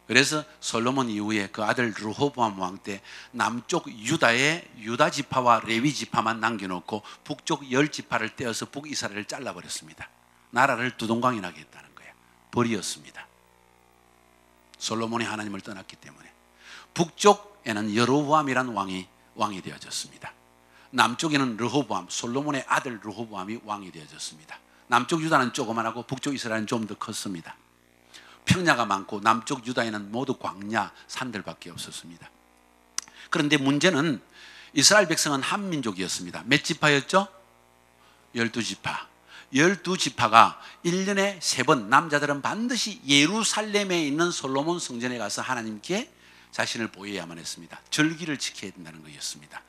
그래서 솔로몬 이후에 그 아들 르호보암 왕 때 남쪽 유다의 유다 지파와 레위 지파만 남겨놓고 북쪽 10지파를 떼어서 북이스라엘을 잘라버렸습니다. 나라를 두동강이 나게 했다는 거예요. 벌이었습니다. 솔로몬이 하나님을 떠났기 때문에. 북쪽에는 여로보암이라는 왕이 되어졌습니다. 남쪽에는 르호보암, 솔로몬의 아들 르호보암이 왕이 되어졌습니다. 남쪽 유다는 조그만하고 북쪽 이스라엘은 좀 더 컸습니다. 평야가 많고 남쪽 유다에는 모두 광야 산들밖에 없었습니다. 그런데 문제는 이스라엘 백성은 한 민족이었습니다. 몇 지파였죠? 12지파. 12지파가 1년에 3번, 남자들은 반드시 예루살렘에 있는 솔로몬 성전에 가서 하나님께 자신을 보여야만 했습니다. 절기를 지켜야 된다는 것이었습니다.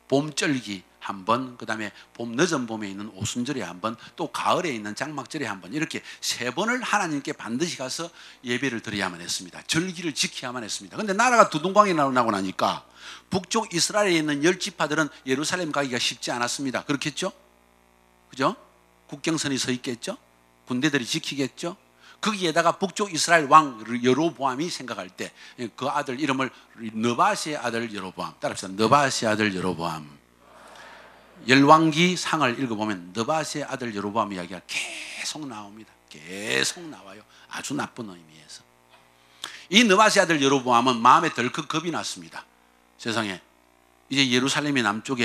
봄절기 한 번, 그 다음에 늦은 봄에 있는 오순절에 한 번, 또 가을에 있는 장막절에 한 번, 이렇게 3번을 하나님께 반드시 가서 예배를 드려야만 했습니다. 절기를 지켜야만 했습니다. 그런데 나라가 두동강이 나고 나니까 북쪽 이스라엘에 있는 10지파들은 예루살렘 가기가 쉽지 않았습니다. 그렇겠죠? 그죠? 국경선이 서 있겠죠? 군대들이 지키겠죠? 거기에다가 북쪽 이스라엘 왕 여로보암이 생각할 때 그 아들 이름을 느바스의 아들 여로보암, 따라합시다. 느바스의 아들 여로보암. 열왕기 상을 읽어보면 느바스의 아들 여로보암 이야기가 계속 나옵니다. 계속 나와요. 아주 나쁜 의미에서. 이 느바스의 아들 여로보암은 마음에 덜컥 겁이 났습니다. 세상에 이제 예루살렘이 남쪽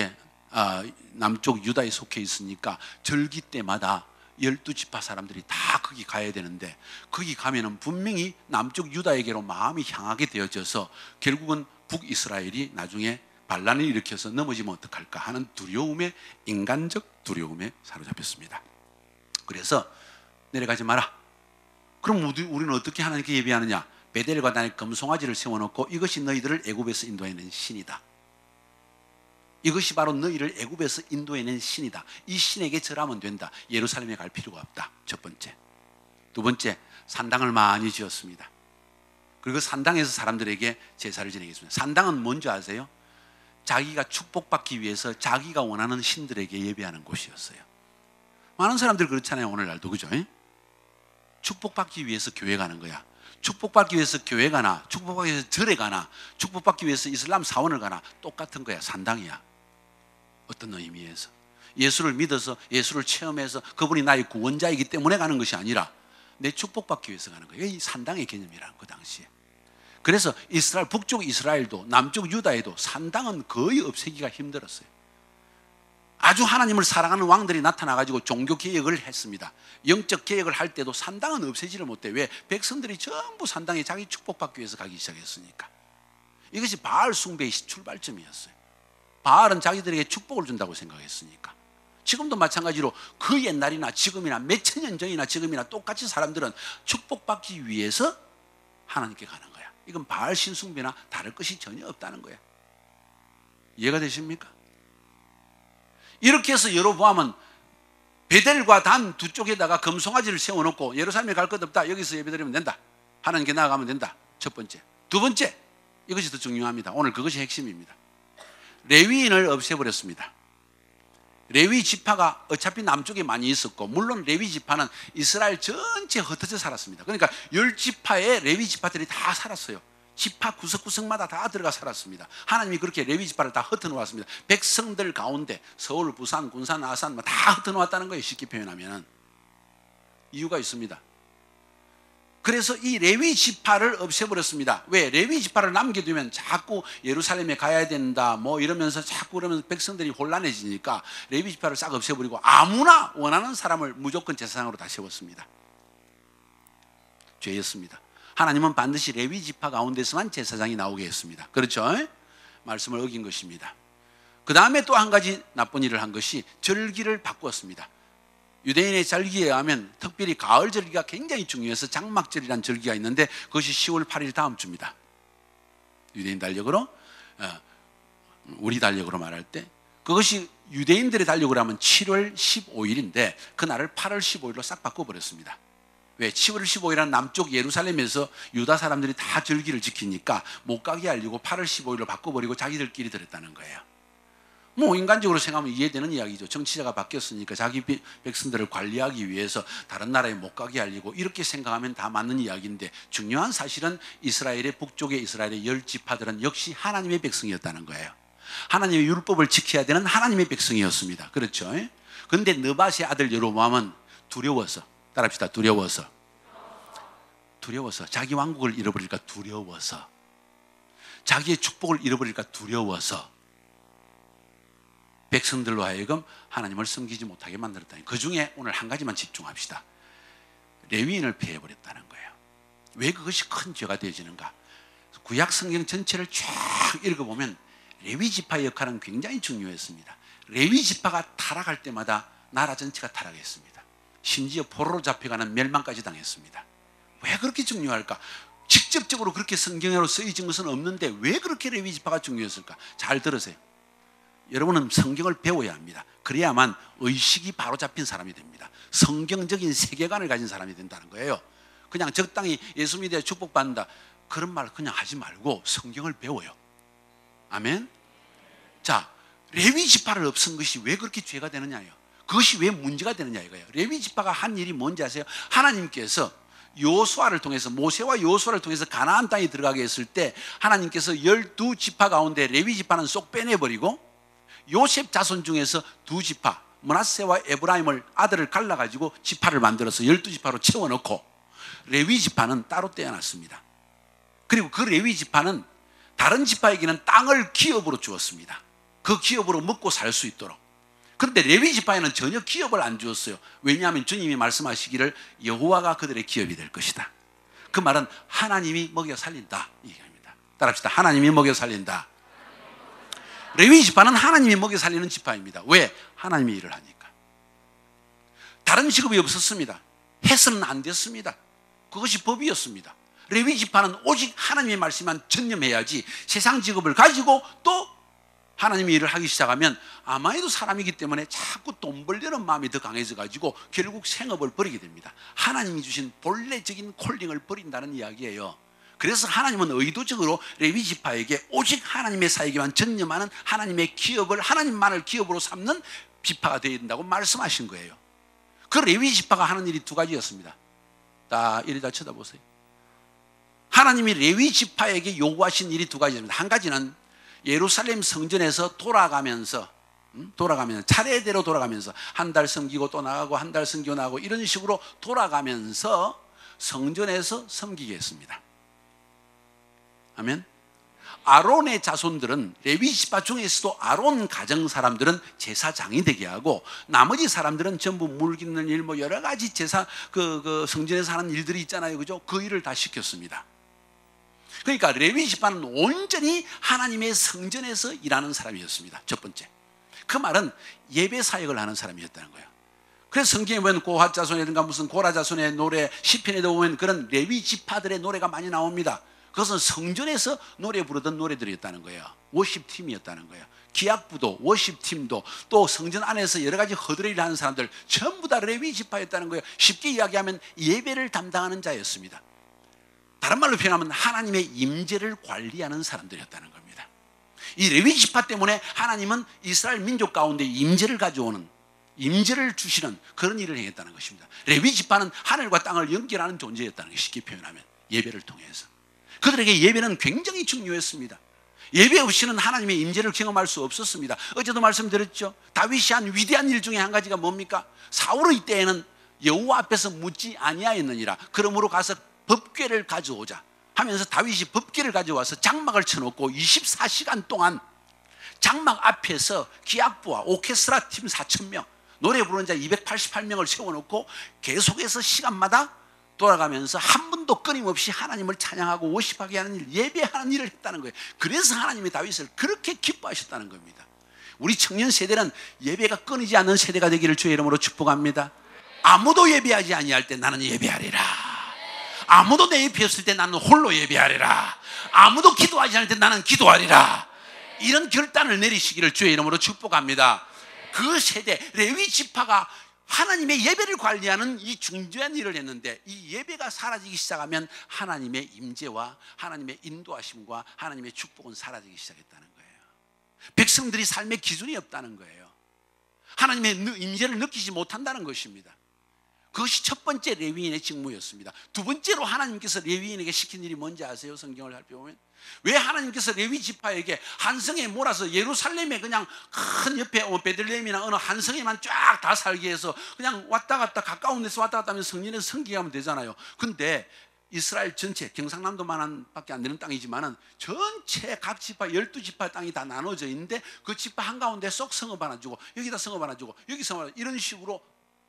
유다에 속해 있으니까 절기 때마다 12지파 사람들이 다 거기 가야 되는데, 거기 가면은 분명히 남쪽 유다에게로 마음이 향하게 되어져서 결국은 북이스라엘이 나중에 반란을 일으켜서 넘어지면 어떡할까 하는 두려움에, 인간적 두려움에 사로잡혔습니다. 그래서 내려가지 마라. 그럼 우리는 어떻게 하나님께 예배하느냐? 베델과 단에 금송아지를 세워놓고 이것이 너희들을 애굽에서 인도해낸 신이다. 이것이 바로 너희를 애굽에서 인도해낸 신이다. 이 신에게 절하면 된다. 예루살렘에 갈 필요가 없다. 첫 번째. 두 번째, 산당을 많이 지었습니다. 그리고 산당에서 사람들에게 제사를 지내게 했습니다. 산당은 뭔지 아세요? 자기가 축복받기 위해서 자기가 원하는 신들에게 예배하는 곳이었어요. 많은 사람들 그렇잖아요. 오늘날도. 그죠? 축복받기 위해서 교회 가는 거야. 축복받기 위해서 교회 가나, 축복받기 위해서 절에 가나, 축복받기 위해서 이슬람 사원을 가나 똑같은 거야. 산당이야. 어떤 의미에서 예수를 믿어서 예수를 체험해서 그분이 나의 구원자이기 때문에 가는 것이 아니라 내 축복받기 위해서 가는 거예요. 이 산당의 개념이란 그 당시에. 그래서 이스라엘, 북쪽 이스라엘도 남쪽 유다에도 산당은 거의 없애기가 힘들었어요. 아주 하나님을 사랑하는 왕들이 나타나가지고 종교 개혁을 했습니다. 영적 개혁을 할 때도 산당은 없애지를 못해. 왜? 백성들이 전부 산당에 자기 축복받기 위해서 가기 시작했으니까. 이것이 바알 숭배의 출발점이었어요. 바알은 자기들에게 축복을 준다고 생각했으니까. 지금도 마찬가지로 그 옛날이나 지금이나 몇천 년 전이나 지금이나 똑같이 사람들은 축복받기 위해서 하나님께 가는 거야. 이건 바알 신숭배나 다를 것이 전혀 없다는 거야. 이해가 되십니까? 이렇게 해서 여로보암은 베델과 단 두 쪽에다가 금송아지를 세워놓고 예루살렘에 갈 것 없다. 여기서 예배드리면 된다. 하나님께 나아가면 된다. 첫 번째. 두 번째, 이것이 더 중요합니다. 오늘 그것이 핵심입니다. 레위인을 없애버렸습니다. 레위 지파가 어차피 남쪽에 많이 있었고, 물론 레위 지파는 이스라엘 전체 흩어져 살았습니다. 그러니까 10지파의 레위 지파들이 다 살았어요. 지파 구석구석마다 다 들어가 살았습니다. 하나님이 그렇게 레위 지파를 다 흩어놓았습니다. 백성들 가운데 서울, 부산, 군산, 아산 다 흩어놓았다는 거예요. 쉽게 표현하면. 이유가 있습니다. 그래서 이 레위 지파를 없애버렸습니다. 왜? 레위 지파를 남겨두면 자꾸 예루살렘에 가야 된다 뭐 이러면서 자꾸 그러면서 백성들이 혼란해지니까 레위 지파를 싹 없애버리고 아무나 원하는 사람을 무조건 제사장으로 다 세웠습니다. 죄였습니다. 하나님은 반드시 레위 지파 가운데서만 제사장이 나오게 했습니다. 그렇죠? 말씀을 어긴 것입니다. 그 다음에 또 한 가지 나쁜 일을 한 것이 절기를 바꾸었습니다. 유대인의 절기에 의하면 특별히 가을 절기가 굉장히 중요해서 장막절이라는 절기가 있는데 그것이 10월 8일 다음 주입니다. 유대인 달력으로, 우리 달력으로 말할 때 그것이 유대인들의 달력으로 하면 7월 15일인데 그날을 8월 15일로 싹 바꿔버렸습니다. 왜? 7월 15일은 남쪽 예루살렘에서 유다 사람들이 다 절기를 지키니까 못 가게 하려고 8월 15일로 바꿔버리고 자기들끼리 들었다는 거예요. 뭐 인간적으로 생각하면 이해되는 이야기죠. 정치자가 바뀌었으니까 자기 백성들을 관리하기 위해서 다른 나라에 못 가게 하려고 이렇게 생각하면 다 맞는 이야기인데 중요한 사실은 이스라엘의 북쪽의 이스라엘의 10지파들은 역시 하나님의 백성이었다는 거예요. 하나님의 율법을 지켜야 되는 하나님의 백성이었습니다. 그렇죠? 그런데 느밧의 아들 여로보암은 두려워서, 따라합시다. 두려워서 자기 왕국을 잃어버릴까 두려워서, 자기의 축복을 잃어버릴까 두려워서 백성들로 하여금 하나님을 섬기지 못하게 만들었다니. 그 중에 오늘 한 가지만 집중합시다. 레위인을 폐해버렸다는 거예요. 왜 그것이 큰 죄가 되어지는가? 구약 성경 전체를 쭉 읽어보면 레위 지파의 역할은 굉장히 중요했습니다. 레위 지파가 타락할 때마다 나라 전체가 타락했습니다. 심지어 포로로 잡혀가는 멸망까지 당했습니다. 왜 그렇게 중요할까? 직접적으로 그렇게 성경으로 쓰여진 것은 없는데 왜 그렇게 레위 지파가 중요했을까? 잘 들으세요. 여러분은 성경을 배워야 합니다. 그래야만 의식이 바로 잡힌 사람이 됩니다. 성경적인 세계관을 가진 사람이 된다는 거예요. 그냥 적당히 예수 믿어야 축복받는다 그런 말 그냥 하지 말고 성경을 배워요. 아멘. 자, 레위 지파를 없앤 것이 왜 그렇게 죄가 되느냐요. 그것이 왜 문제가 되느냐 이거예요. 레위 지파가 한 일이 뭔지 아세요? 하나님께서 여호수아를 통해서, 모세와 여호수아를 통해서 가나안 땅에 들어가게 했을 때 하나님께서 12지파 가운데 레위 지파는 쏙 빼내버리고 요셉 자손 중에서 2지파 므낫세와 에브라임을 아들을 갈라가지고 지파를 만들어서 12지파로 채워넣고 레위 지파는 따로 떼어놨습니다. 그리고 그 레위 지파는 다른 지파에게는 땅을 기업으로 주었습니다. 그 기업으로 먹고 살 수 있도록. 그런데 레위 지파에는 전혀 기업을 안 주었어요. 왜냐하면 주님이 말씀하시기를 여호와가 그들의 기업이 될 것이다. 그 말은 하나님이 먹여 살린다 이 얘기입니다. 따라합시다. 하나님이 먹여 살린다. 레위 지파는 하나님이 먹여 살리는 지파입니다. 왜? 하나님이 일을 하니까. 다른 직업이 없었습니다. 해서는 안 됐습니다. 그것이 법이었습니다. 레위 지파는 오직 하나님의 말씀만 전념해야지 세상 직업을 가지고 또 하나님의 일을 하기 시작하면 아마도 사람이기 때문에 자꾸 돈 벌려는 마음이 더 강해져 가지고 결국 생업을 버리게 됩니다. 하나님이 주신 본래적인 콜링을 버린다는 이야기예요. 그래서 하나님은 의도적으로 레위 지파에게 오직 하나님의 사역에만 전념하는 하나님의 기업을, 하나님만을 기업으로 삼는 지파가 되어야 된다고 말씀하신 거예요. 그 레위 지파가 하는 일이 두 가지였습니다. 다 이리 다 쳐다보세요. 하나님이 레위 지파에게 요구하신 일이 두 가지입니다. 한 가지는 예루살렘 성전에서 돌아가면서 돌아가면 차례대로 돌아가면서 한 달 섬기고 또 나가고 한 달 섬기고 나가고 이런 식으로 돌아가면서 성전에서 섬기게 했습니다. 아멘. 아론의 자손들은 레위 지파 중에서도 아론 가정 사람들은 제사장이 되게 하고 나머지 사람들은 전부 물 깃는 일, 뭐 여러 가지 제사 그 성전에서 하는 일들이 있잖아요, 그죠? 그 일을 다 시켰습니다. 그러니까 레위 지파는 온전히 하나님의 성전에서 일하는 사람이었습니다. 첫 번째, 그 말은 예배 사역을 하는 사람이었다는 거예요. 그래서 성경에 보면 고핫 자손이라든가 무슨 고라 자손의 노래, 시편에도 보면 그런 레위 지파들의 노래가 많이 나옵니다. 그것은 성전에서 노래 부르던 노래들이었다는 거예요. 워십팀이었다는 거예요. 기악부도 워십팀도 또 성전 안에서 여러 가지 허드레일을 하는 사람들 전부 다 레위 지파였다는 거예요. 쉽게 이야기하면 예배를 담당하는 자였습니다. 다른 말로 표현하면 하나님의 임재를 관리하는 사람들이었다는 겁니다. 이 레위 지파 때문에 하나님은 이스라엘 민족 가운데 임재를 가져오는, 임재를 주시는 그런 일을 행했다는 것입니다. 레위 지파는 하늘과 땅을 연결하는 존재였다는 것이 쉽게 표현하면 예배를 통해서 그들에게 예배는 굉장히 중요했습니다. 예배 없이는 하나님의 임재를 경험할 수 없었습니다. 어제도 말씀드렸죠. 다윗이 한 위대한 일 중에 한 가지가 뭡니까? 사울의 때에는 여호와 앞에서 묻지 아니하였느니라. 그러므로 가서 법궤를 가져오자 하면서 다윗이 법궤를 가져와서 장막을 쳐놓고 24시간 동안 장막 앞에서 기악부와 오케스트라 팀 4,000명, 노래 부르는 자 288명을 세워놓고 계속해서 시간마다 돌아가면서 한 번도 끊임없이 하나님을 찬양하고 워십하게 하는 일, 예배하는 일을 했다는 거예요. 그래서 하나님이 다윗을 그렇게 기뻐하셨다는 겁니다. 우리 청년 세대는 예배가 끊이지 않는 세대가 되기를 주의 이름으로 축복합니다. 아무도 예배하지 아니할 때 나는 예배하리라. 아무도 내 옆에 없을 때 나는 홀로 예배하리라. 아무도 기도하지 않을 때 나는 기도하리라. 이런 결단을 내리시기를 주의 이름으로 축복합니다. 그 세대 레위 지파가 하나님의 예배를 관리하는 이 중요한 일을 했는데 이 예배가 사라지기 시작하면 하나님의 임재와 하나님의 인도하심과 하나님의 축복은 사라지기 시작했다는 거예요. 백성들이 삶의 기준이 없다는 거예요. 하나님의 임재를 느끼지 못한다는 것입니다. 그것이 첫 번째 레위인의 직무였습니다. 두 번째로 하나님께서 레위인에게 시킨 일이 뭔지 아세요? 성경을 살펴보면 왜 하나님께서 레위 지파에게 한 성에 몰아서 예루살렘에 그냥 큰 옆에 베들레헴이나 어느 한 성에만 쫙 다 살게 해서 그냥 왔다 갔다 가까운 데서 왔다 갔다 하면 성전에서 섬기하면 되잖아요. 근데 이스라엘 전체 경상남도만 밖에 안 되는 땅이지만은 전체 각 지파 12지파 땅이 다 나눠져 있는데 그 지파 한가운데 쏙 성읍 하나 주고 여기다 성읍 하나 주고 여기 성읍 하나 이런 식으로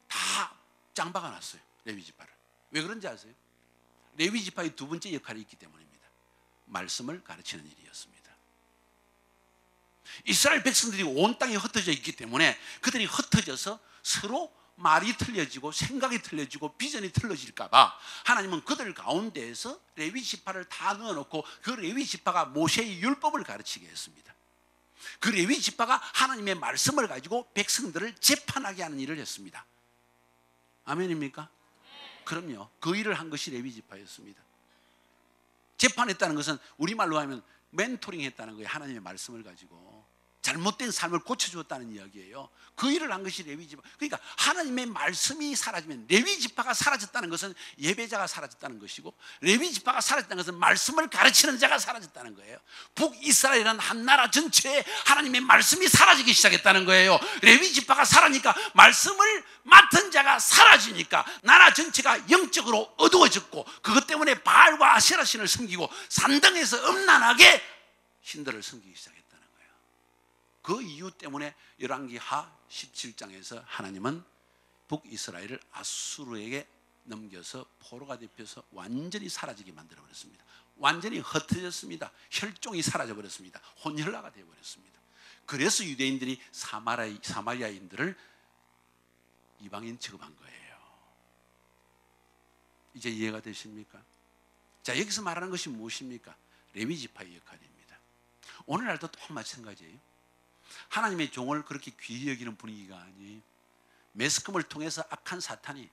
다 짱박아 놨어요. 레위 지파를. 왜 그런지 아세요? 레위 지파의 두 번째 역할이 있기 때문입니다. 말씀을 가르치는 일이었습니다. 이스라엘 백성들이 온 땅에 흩어져 있기 때문에 그들이 흩어져서 서로 말이 틀려지고 생각이 틀려지고 비전이 틀려질까 봐 하나님은 그들 가운데에서 레위 지파를 다 넣어놓고 그 레위 지파가 모세의 율법을 가르치게 했습니다. 그 레위 지파가 하나님의 말씀을 가지고 백성들을 재판하게 하는 일을 했습니다. 아멘입니까? 그럼요. 그 일을 한 것이 레위 지파였습니다. 재판했다는 것은 우리말로 하면 멘토링 했다는 거예요. 하나님의 말씀을 가지고 잘못된 삶을 고쳐주었다는 이야기예요. 그 일을 한 것이 레위 지파. 그러니까 하나님의 말씀이 사라지면 레위 지파가 사라졌다는 것은 예배자가 사라졌다는 것이고 레위 지파가 사라졌다는 것은 말씀을 가르치는 자가 사라졌다는 거예요. 북이스라엘이라는 한 나라 전체에 하나님의 말씀이 사라지기 시작했다는 거예요. 레위 지파가 사라지니까 말씀을 맡은 자가 사라지니까 나라 전체가 영적으로 어두워졌고 그것 때문에 바알과 아세라 신을 섬기고 산당에서 음란하게 신들을 섬기기 시작했다는 거예요. 그 이유 때문에 열왕기하 17장에서 하나님은 북이스라엘을 아수르에게 넘겨서 포로가 잡혀서 완전히 사라지게 만들어버렸습니다. 완전히 흩어졌습니다. 혈종이 사라져버렸습니다. 혼혈라가 되어버렸습니다. 그래서 유대인들이 사마리아인들을 이방인 취급한 거예요. 이제 이해가 되십니까? 자, 여기서 말하는 것이 무엇입니까? 레위 지파의 역할입니다. 오늘날도 또 마찬가지예요. 하나님의 종을 그렇게 귀히 여기는 분위기가 아니에요. 매스컴을 통해서 악한 사탄이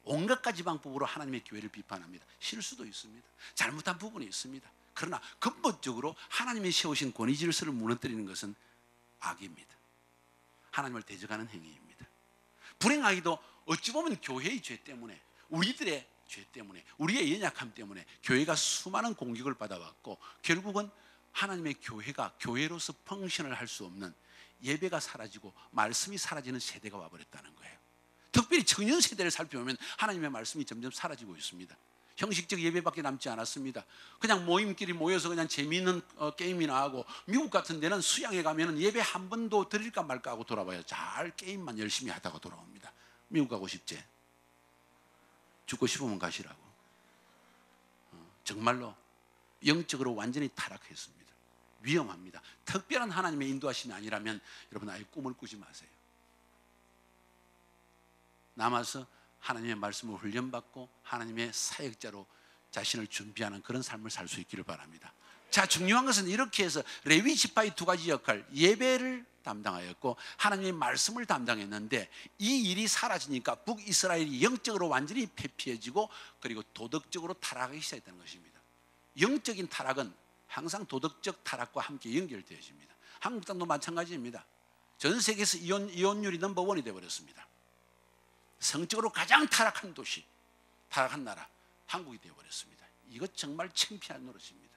온갖 가지 방법으로 하나님의 교회를 비판합니다. 실수도 있습니다. 잘못한 부분이 있습니다. 그러나 근본적으로 하나님이 세우신 권위 질서를 무너뜨리는 것은 악입니다. 하나님을 대적하는 행위입니다. 불행하기도 어찌 보면 교회의 죄 때문에, 우리들의 죄 때문에, 우리의 연약함 때문에 교회가 수많은 공격을 받아왔고 결국은 하나님의 교회가 교회로서 펑션을 할 수 없는 예배가 사라지고 말씀이 사라지는 세대가 와버렸다는 거예요. 특별히 청년 세대를 살펴보면 하나님의 말씀이 점점 사라지고 있습니다. 형식적 예배밖에 남지 않았습니다. 그냥 모임끼리 모여서 그냥 재미있는 게임이나 하고, 미국 같은 데는 수양에 가면 예배 한 번도 드릴까 말까 하고 돌아봐요. 잘 게임만 열심히 하다가 돌아옵니다. 미국 가고 싶지? 죽고 싶으면 가시라고. 정말로 영적으로 완전히 타락했습니다. 위험합니다. 특별한 하나님의 인도하심이 아니라면 여러분 아예 꿈을 꾸지 마세요. 남아서 하나님의 말씀을 훈련받고 하나님의 사역자로 자신을 준비하는 그런 삶을 살 수 있기를 바랍니다. 자, 중요한 것은 이렇게 해서 레위 지파의 두 가지 역할, 예배를 담당하였고 하나님의 말씀을 담당했는데, 이 일이 사라지니까 북이스라엘이 영적으로 완전히 패피해지고 그리고 도덕적으로 타락하기 시작했다는 것입니다. 영적인 타락은 항상 도덕적 타락과 함께 연결되어집니다. 한국 땅도 마찬가지입니다. 전 세계에서 이혼율이 넘버원이 되어버렸습니다. 성적으로 가장 타락한 도시, 타락한 나라, 한국이 되어버렸습니다. 이것 정말 창피한 노릇입니다.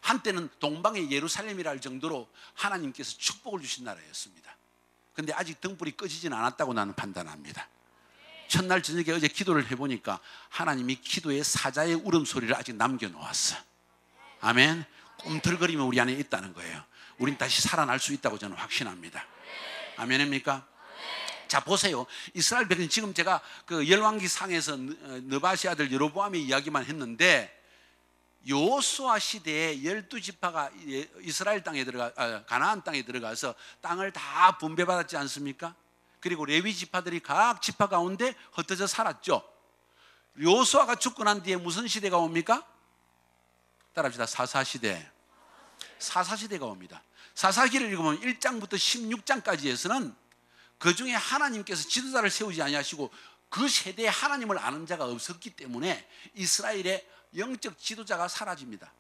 한때는 동방의 예루살렘이라 할 정도로 하나님께서 축복을 주신 나라였습니다. 그런데 아직 등불이 꺼지진 않았다고 나는 판단합니다. 첫날 저녁에 어제 기도를 해보니까 하나님이 기도의 사자의 울음소리를 아직 남겨놓았어. 아멘. 꿈틀거리면 우리 안에 있다는 거예요. 우린 다시 살아날 수 있다고 저는 확신합니다. 아멘입니까? 자, 보세요. 이스라엘 백성, 지금 제가 그 열왕기 상에서 느바시 아들 여로보암의 이야기만 했는데, 여호수아 시대에 12지파가 이스라엘 땅에 가나안 땅에 들어가서 땅을 다 분배받았지 않습니까? 그리고 레위 지파들이 각 지파 가운데 흩어져 살았죠. 여호수아가 죽고 난 뒤에 무슨 시대가 옵니까? 따라합시다. 사사시대. 사사시대가 옵니다. 사사기를 읽으면 1장부터 16장까지에서는 그 중에 하나님께서 지도자를 세우지 아니하시고 그 세대에 하나님을 아는 자가 없었기 때문에 이스라엘의 영적 지도자가 사라집니다.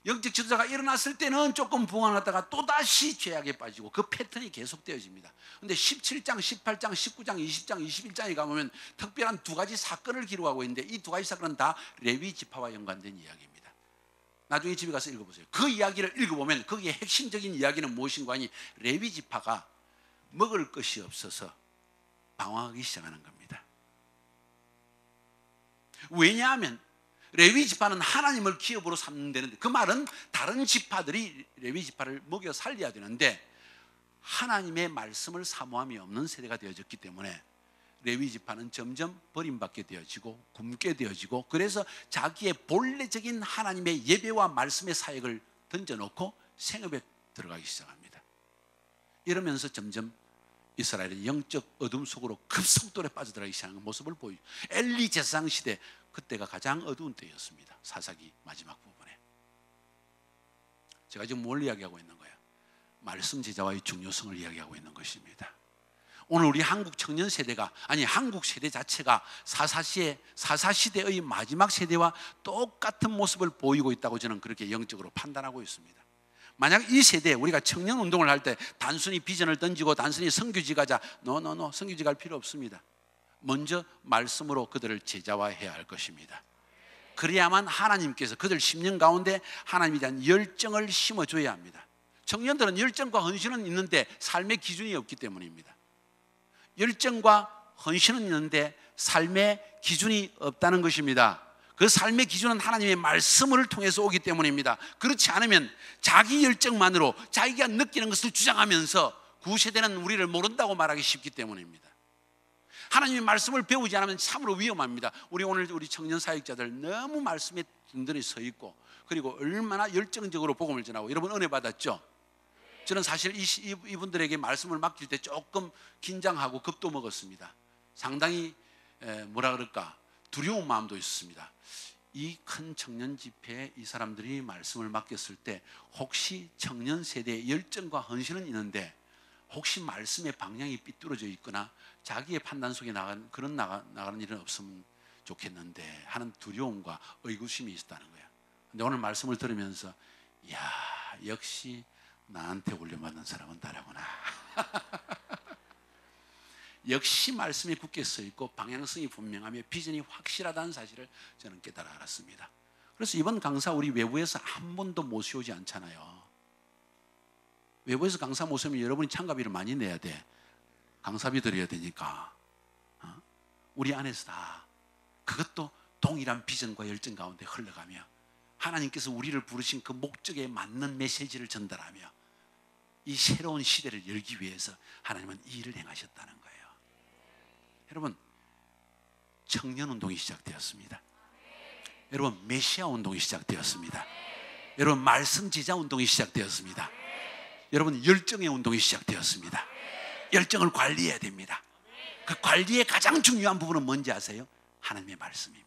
영적 지도자가 일어났을 때는 조금 부흥하다가 또다시 죄악에 빠지고 그 패턴이 계속되어집니다. 그런데 17장, 18장, 19장, 20장, 21장에 가보면 특별한 두 가지 사건을 기록하고 있는데, 이 두 가지 사건은 다 레위 지파와 연관된 이야기입니다. 나중에 집에 가서 읽어보세요. 그 이야기를 읽어보면 거기에 핵심적인 이야기는 무엇인가 하니, 레위 지파가 먹을 것이 없어서 방황하기 시작하는 겁니다. 왜냐하면 레위 지파는 하나님을 기업으로 삼는 데는데, 그 말은 다른 지파들이 레위 지파를 먹여 살려야 되는데 하나님의 말씀을 사모함이 없는 세대가 되어졌기 때문에 레위 지파는 점점 버림받게 되어지고 굶게 되어지고, 그래서 자기의 본래적인 하나님의 예배와 말씀의 사역을 던져놓고 생업에 들어가기 시작합니다. 이러면서 점점 이스라엘의 영적 어둠 속으로 급속도로 빠져들어가기 시작하는 모습을 보여요. 엘리 제사장 시대, 그때가 가장 어두운 때였습니다. 사사기 마지막 부분에. 제가 지금 뭘 이야기하고 있는 거예요? 말씀 제자와의 중요성을 이야기하고 있는 것입니다. 오늘 우리 한국 청년 세대가, 아니 한국 세대 자체가 사사시대의 마지막 세대와 똑같은 모습을 보이고 있다고 저는 그렇게 영적으로 판단하고 있습니다. 만약 이 세대에 우리가 청년 운동을 할 때 단순히 비전을 던지고 단순히 선교지 가자, 노, 선교지 갈 필요 없습니다. 먼저 말씀으로 그들을 제자화해야 할 것입니다. 그래야만 하나님께서 그들 심령 가운데 하나님에 대한 열정을 심어줘야 합니다. 청년들은 열정과 헌신은 있는데 삶의 기준이 없기 때문입니다. 열정과 헌신은 있는데 삶의 기준이 없다는 것입니다. 그 삶의 기준은 하나님의 말씀을 통해서 오기 때문입니다. 그렇지 않으면 자기 열정만으로 자기가 느끼는 것을 주장하면서 구세대는 우리를 모른다고 말하기 쉽기 때문입니다. 하나님의 말씀을 배우지 않으면 참으로 위험합니다. 오늘 우리 청년 사역자들 너무 말씀에 든든히 서 있고, 그리고 얼마나 열정적으로 복음을 전하고. 여러분 은혜 받았죠? 저는 사실 이분들에게 말씀을 맡길 때 조금 긴장하고 겁도 먹었습니다. 상당히 뭐라 그럴까, 두려운 마음도 있었습니다. 이 큰 청년 집회에 이 사람들이 말씀을 맡겼을 때 혹시 청년 세대의 열정과 헌신은 있는데 혹시 말씀의 방향이 삐뚤어져 있거나 자기의 판단 속에 나가는 일은 없으면 좋겠는데 하는 두려움과 의구심이 있었다는 거예요. 근데 오늘 말씀을 들으면서, 이야, 역시 나한테 훈련받는 사람은 다르구나. 역시 말씀이 굳게 서 있고 방향성이 분명하며 비전이 확실하다는 사실을 저는 깨달아 알았습니다. 그래서 이번 강사 우리 외부에서 한 번도 모셔오지 않잖아요. 외부에서 강사 모시면 여러분이 참가비를 많이 내야 돼. 강사비 드려야 되니까. 우리 안에서 다 그것도 동일한 비전과 열정 가운데 흘러가며 하나님께서 우리를 부르신 그 목적에 맞는 메시지를 전달하며 이 새로운 시대를 열기 위해서 하나님은 이 일을 행하셨다는 거예요. 여러분, 청년운동이 시작되었습니다. 여러분, 메시아 운동이 시작되었습니다. 여러분, 말씀 제자 운동이 시작되었습니다. 여러분, 열정의 운동이 시작되었습니다. 열정을 관리해야 됩니다. 그 관리의 가장 중요한 부분은 뭔지 아세요? 하나님의 말씀입니다.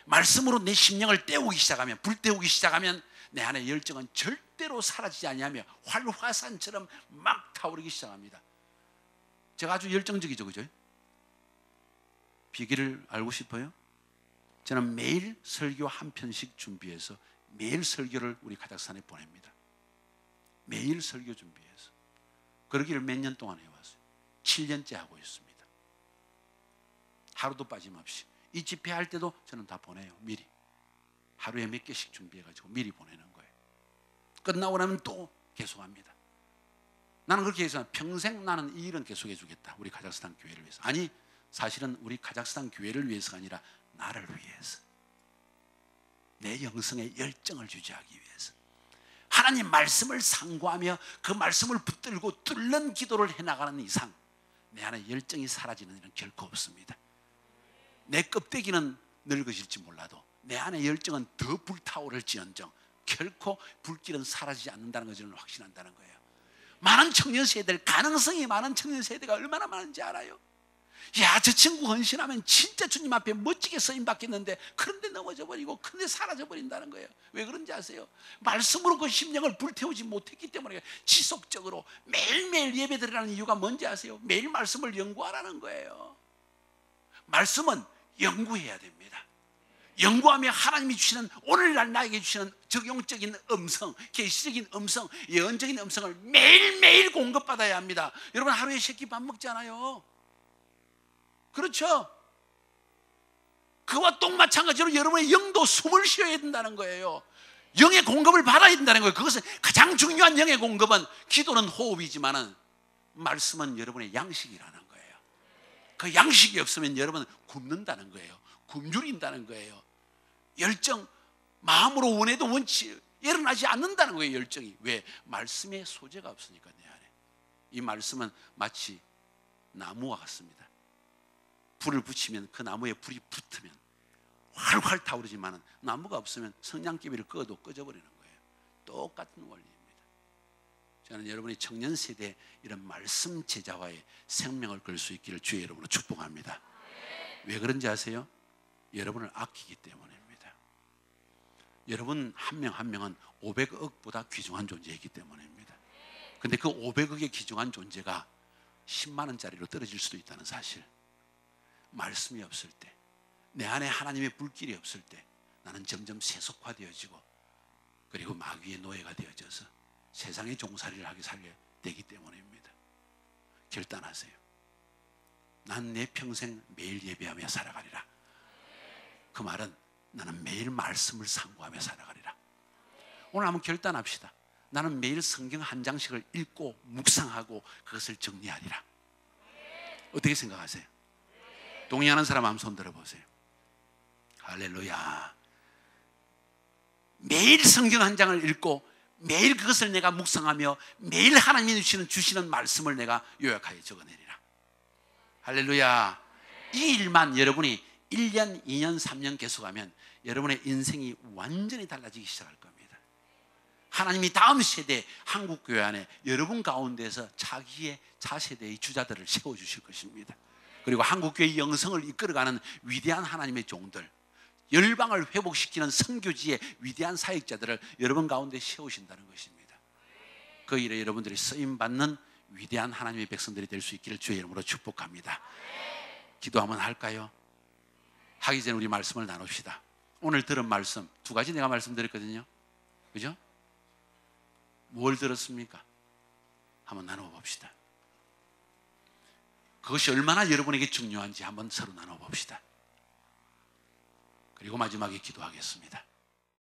말씀으로 내 심령을 때우기 시작하면, 불태우기 시작하면 내 안의 열정은 절대로 사라지지 아니하며 활화산처럼 막 타오르기 시작합니다. 제가 아주 열정적이죠, 그죠? 비결을 알고 싶어요? 저는 매일 설교 한 편씩 준비해서 매일 설교를 우리 카자흐스탄에 보냅니다. 매일 설교 준비해서. 그러기를 몇 년 동안 해왔어요. 7년째 하고 있습니다. 하루도 빠짐없이. 이 집회할 때도 저는 다 보내요, 미리. 하루에 몇 개씩 준비해가지고 미리 보내는 거예요. 끝나고 나면 또 계속합니다. 나는 그렇게 해서 평생 나는 이 일은 계속해 주겠다, 우리 카자흐스탄 교회를 위해서. 아니, 사실은 우리 카자흐스탄 교회를 위해서가 아니라 나를 위해서, 내 영성의 열정을 유지하기 위해서, 하나님 말씀을 상고하며 그 말씀을 붙들고 뚫는 기도를 해나가는 이상 내 안에 열정이 사라지는 일은 결코 없습니다. 내 껍데기는 늙어질지 몰라도 내 안에 열정은 더 불타오를지언정 결코 불길은 사라지지 않는다는 것을 저는 확신한다는 거예요. 많은 청년 세대들, 가능성이 많은 청년 세대가 얼마나 많은지 알아요? 야, 저 친구 헌신하면 진짜 주님 앞에 멋지게 쓰임 받겠는데, 그런데 넘어져 버리고 그런데 사라져 버린다는 거예요. 왜 그런지 아세요? 말씀으로 그 심령을 불태우지 못했기 때문에. 지속적으로 매일매일 예배드리라는 이유가 뭔지 아세요? 매일 말씀을 연구하라는 거예요. 말씀은 연구해야 됩니다. 연구하며 하나님이 주시는, 오늘날 나에게 주시는 적용적인 음성, 계시적인 음성, 예언적인 음성을 매일매일 공급받아야 합니다. 여러분, 하루에 3끼 밥 먹잖아요. 그렇죠? 그와 똑 마찬가지로 여러분의 영도 숨을 쉬어야 된다는 거예요. 영의 공급을 받아야 된다는 거예요. 그것은 가장 중요한 영의 공급은, 기도는 호흡이지만은 말씀은 여러분의 양식이라는 거예요. 그 양식이 없으면 여러분은 굶는다는 거예요. 굶주린다는 거예요. 열정, 마음으로 원해도 원치 일어나지 않는다는 거예요. 열정이. 왜? 말씀의 소재가 없으니까. 내 안에 이 말씀은 마치 나무와 같습니다. 불을 붙이면 그 나무에 불이 붙으면 활활 타오르지만 나무가 없으면 성냥개비를 꺼도 꺼져버리는 거예요. 똑같은 원리입니다. 저는 여러분이 청년 세대에 이런 말씀 제자와의 생명을 걸 수 있기를 주의 이름으로 축복합니다. 왜 그런지 아세요? 여러분을 아끼기 때문입니다. 여러분 한 명 한 명은 500억보다 귀중한 존재이기 때문입니다. 근데 그 500억의 귀중한 존재가 10만 원짜리로 떨어질 수도 있다는 사실. 말씀이 없을 때, 내 안에 하나님의 불길이 없을 때 나는 점점 세속화되어지고, 그리고 마귀의 노예가 되어져서 세상의 종살이를 하게 살게 되기 때문입니다. 결단하세요. 난 내 평생 매일 예배하며 살아가리라. 그 말은 나는 매일 말씀을 상고하며 살아가리라. 오늘 한번 결단합시다. 나는 매일 성경 한 장씩을 읽고 묵상하고 그것을 정리하리라. 어떻게 생각하세요? 동의하는 사람 한번 손 들어보세요. 할렐루야. 매일 성경 한 장을 읽고 매일 그것을 내가 묵상하며 매일 하나님이 주시는 말씀을 내가 요약하여 적어내리라. 할렐루야. 이 일만 여러분이 1년, 2년, 3년 계속하면 여러분의 인생이 완전히 달라지기 시작할 겁니다. 하나님이 다음 세대 한국교회 안에 여러분 가운데서 자기의 차세대의 주자들을 세워주실 것입니다. 그리고 한국교회의 영성을 이끌어가는 위대한 하나님의 종들, 열방을 회복시키는 선교지의 위대한 사역자들을 여러분 가운데 세우신다는 것입니다. 그 일에 여러분들이 쓰임받는 위대한 하나님의 백성들이 될 수 있기를 주의 이름으로 축복합니다. 기도 한번 할까요? 하기 전에 우리 말씀을 나눕시다. 오늘 들은 말씀 2가지 내가 말씀드렸거든요. 그죠? 뭘 들었습니까? 한번 나눠봅시다. 그것이 얼마나 여러분에게 중요한지 한번 서로 나눠봅시다. 그리고 마지막에 기도하겠습니다.